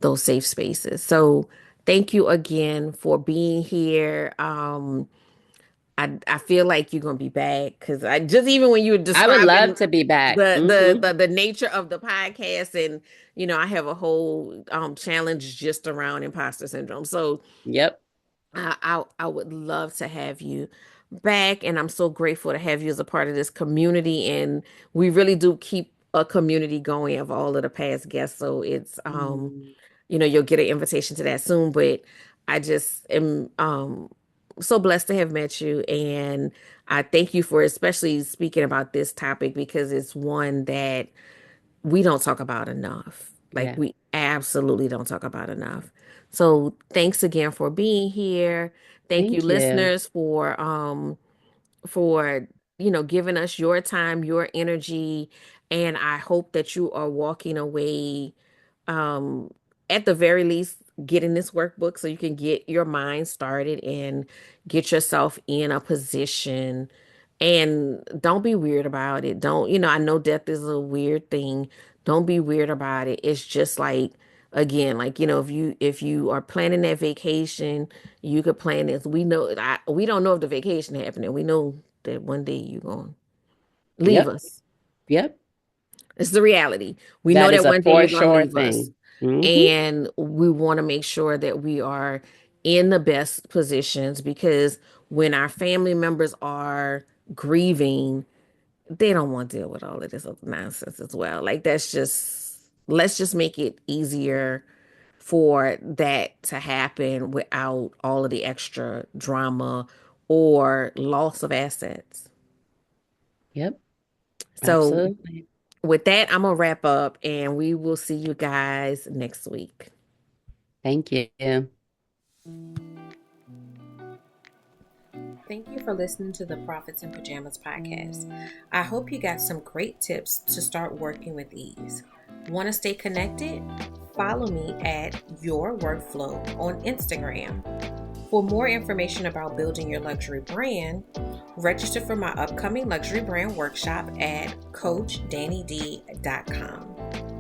those safe spaces. So thank you again for being here. I feel like you're gonna be back, because I just, even when you were I would love describing to be back. the nature of the podcast, and I have a whole challenge just around imposter syndrome. So Yep. I would love to have you back, and I'm so grateful to have you as a part of this community. And we really do keep a community going of all of the past guests. So it's Mm. you'll get an invitation to that soon. But I just am so blessed to have met you, and I thank you for especially speaking about this topic because it's one that we don't talk about enough. Like Yeah. we absolutely don't talk about enough. So thanks again for being here. Thank you Thank you. listeners for giving us your time, your energy, and I hope that you are walking away um at the very least getting this workbook so you can get your mind started and get yourself in a position, and don't be weird about it. Don't, I know death is a weird thing. Don't be weird about it. It's just like, again, like, if you are planning that vacation, you could plan this. We don't know if the vacation happening. We know that one day you're going to leave Yep. us. Yep. It's the reality. We know That is that a one day for you're going to sure leave us. thing. Hmm. And we want to make sure that we are in the best positions, because when our family members are grieving, they don't want to deal with all of this other nonsense as well. Like, let's just make it easier for that to happen without all of the extra drama or loss of assets. Yep. So Absolutely. with that, I'm gonna wrap up and we will see you guys next week. Thank you. Thank you for listening to the Prophets in Pajamas podcast. I hope you got some great tips to start working with ease. Want to stay connected? Follow me at Your Workflow on Instagram. For more information about building your luxury brand, register for my upcoming luxury brand workshop at CoachDanniD.com.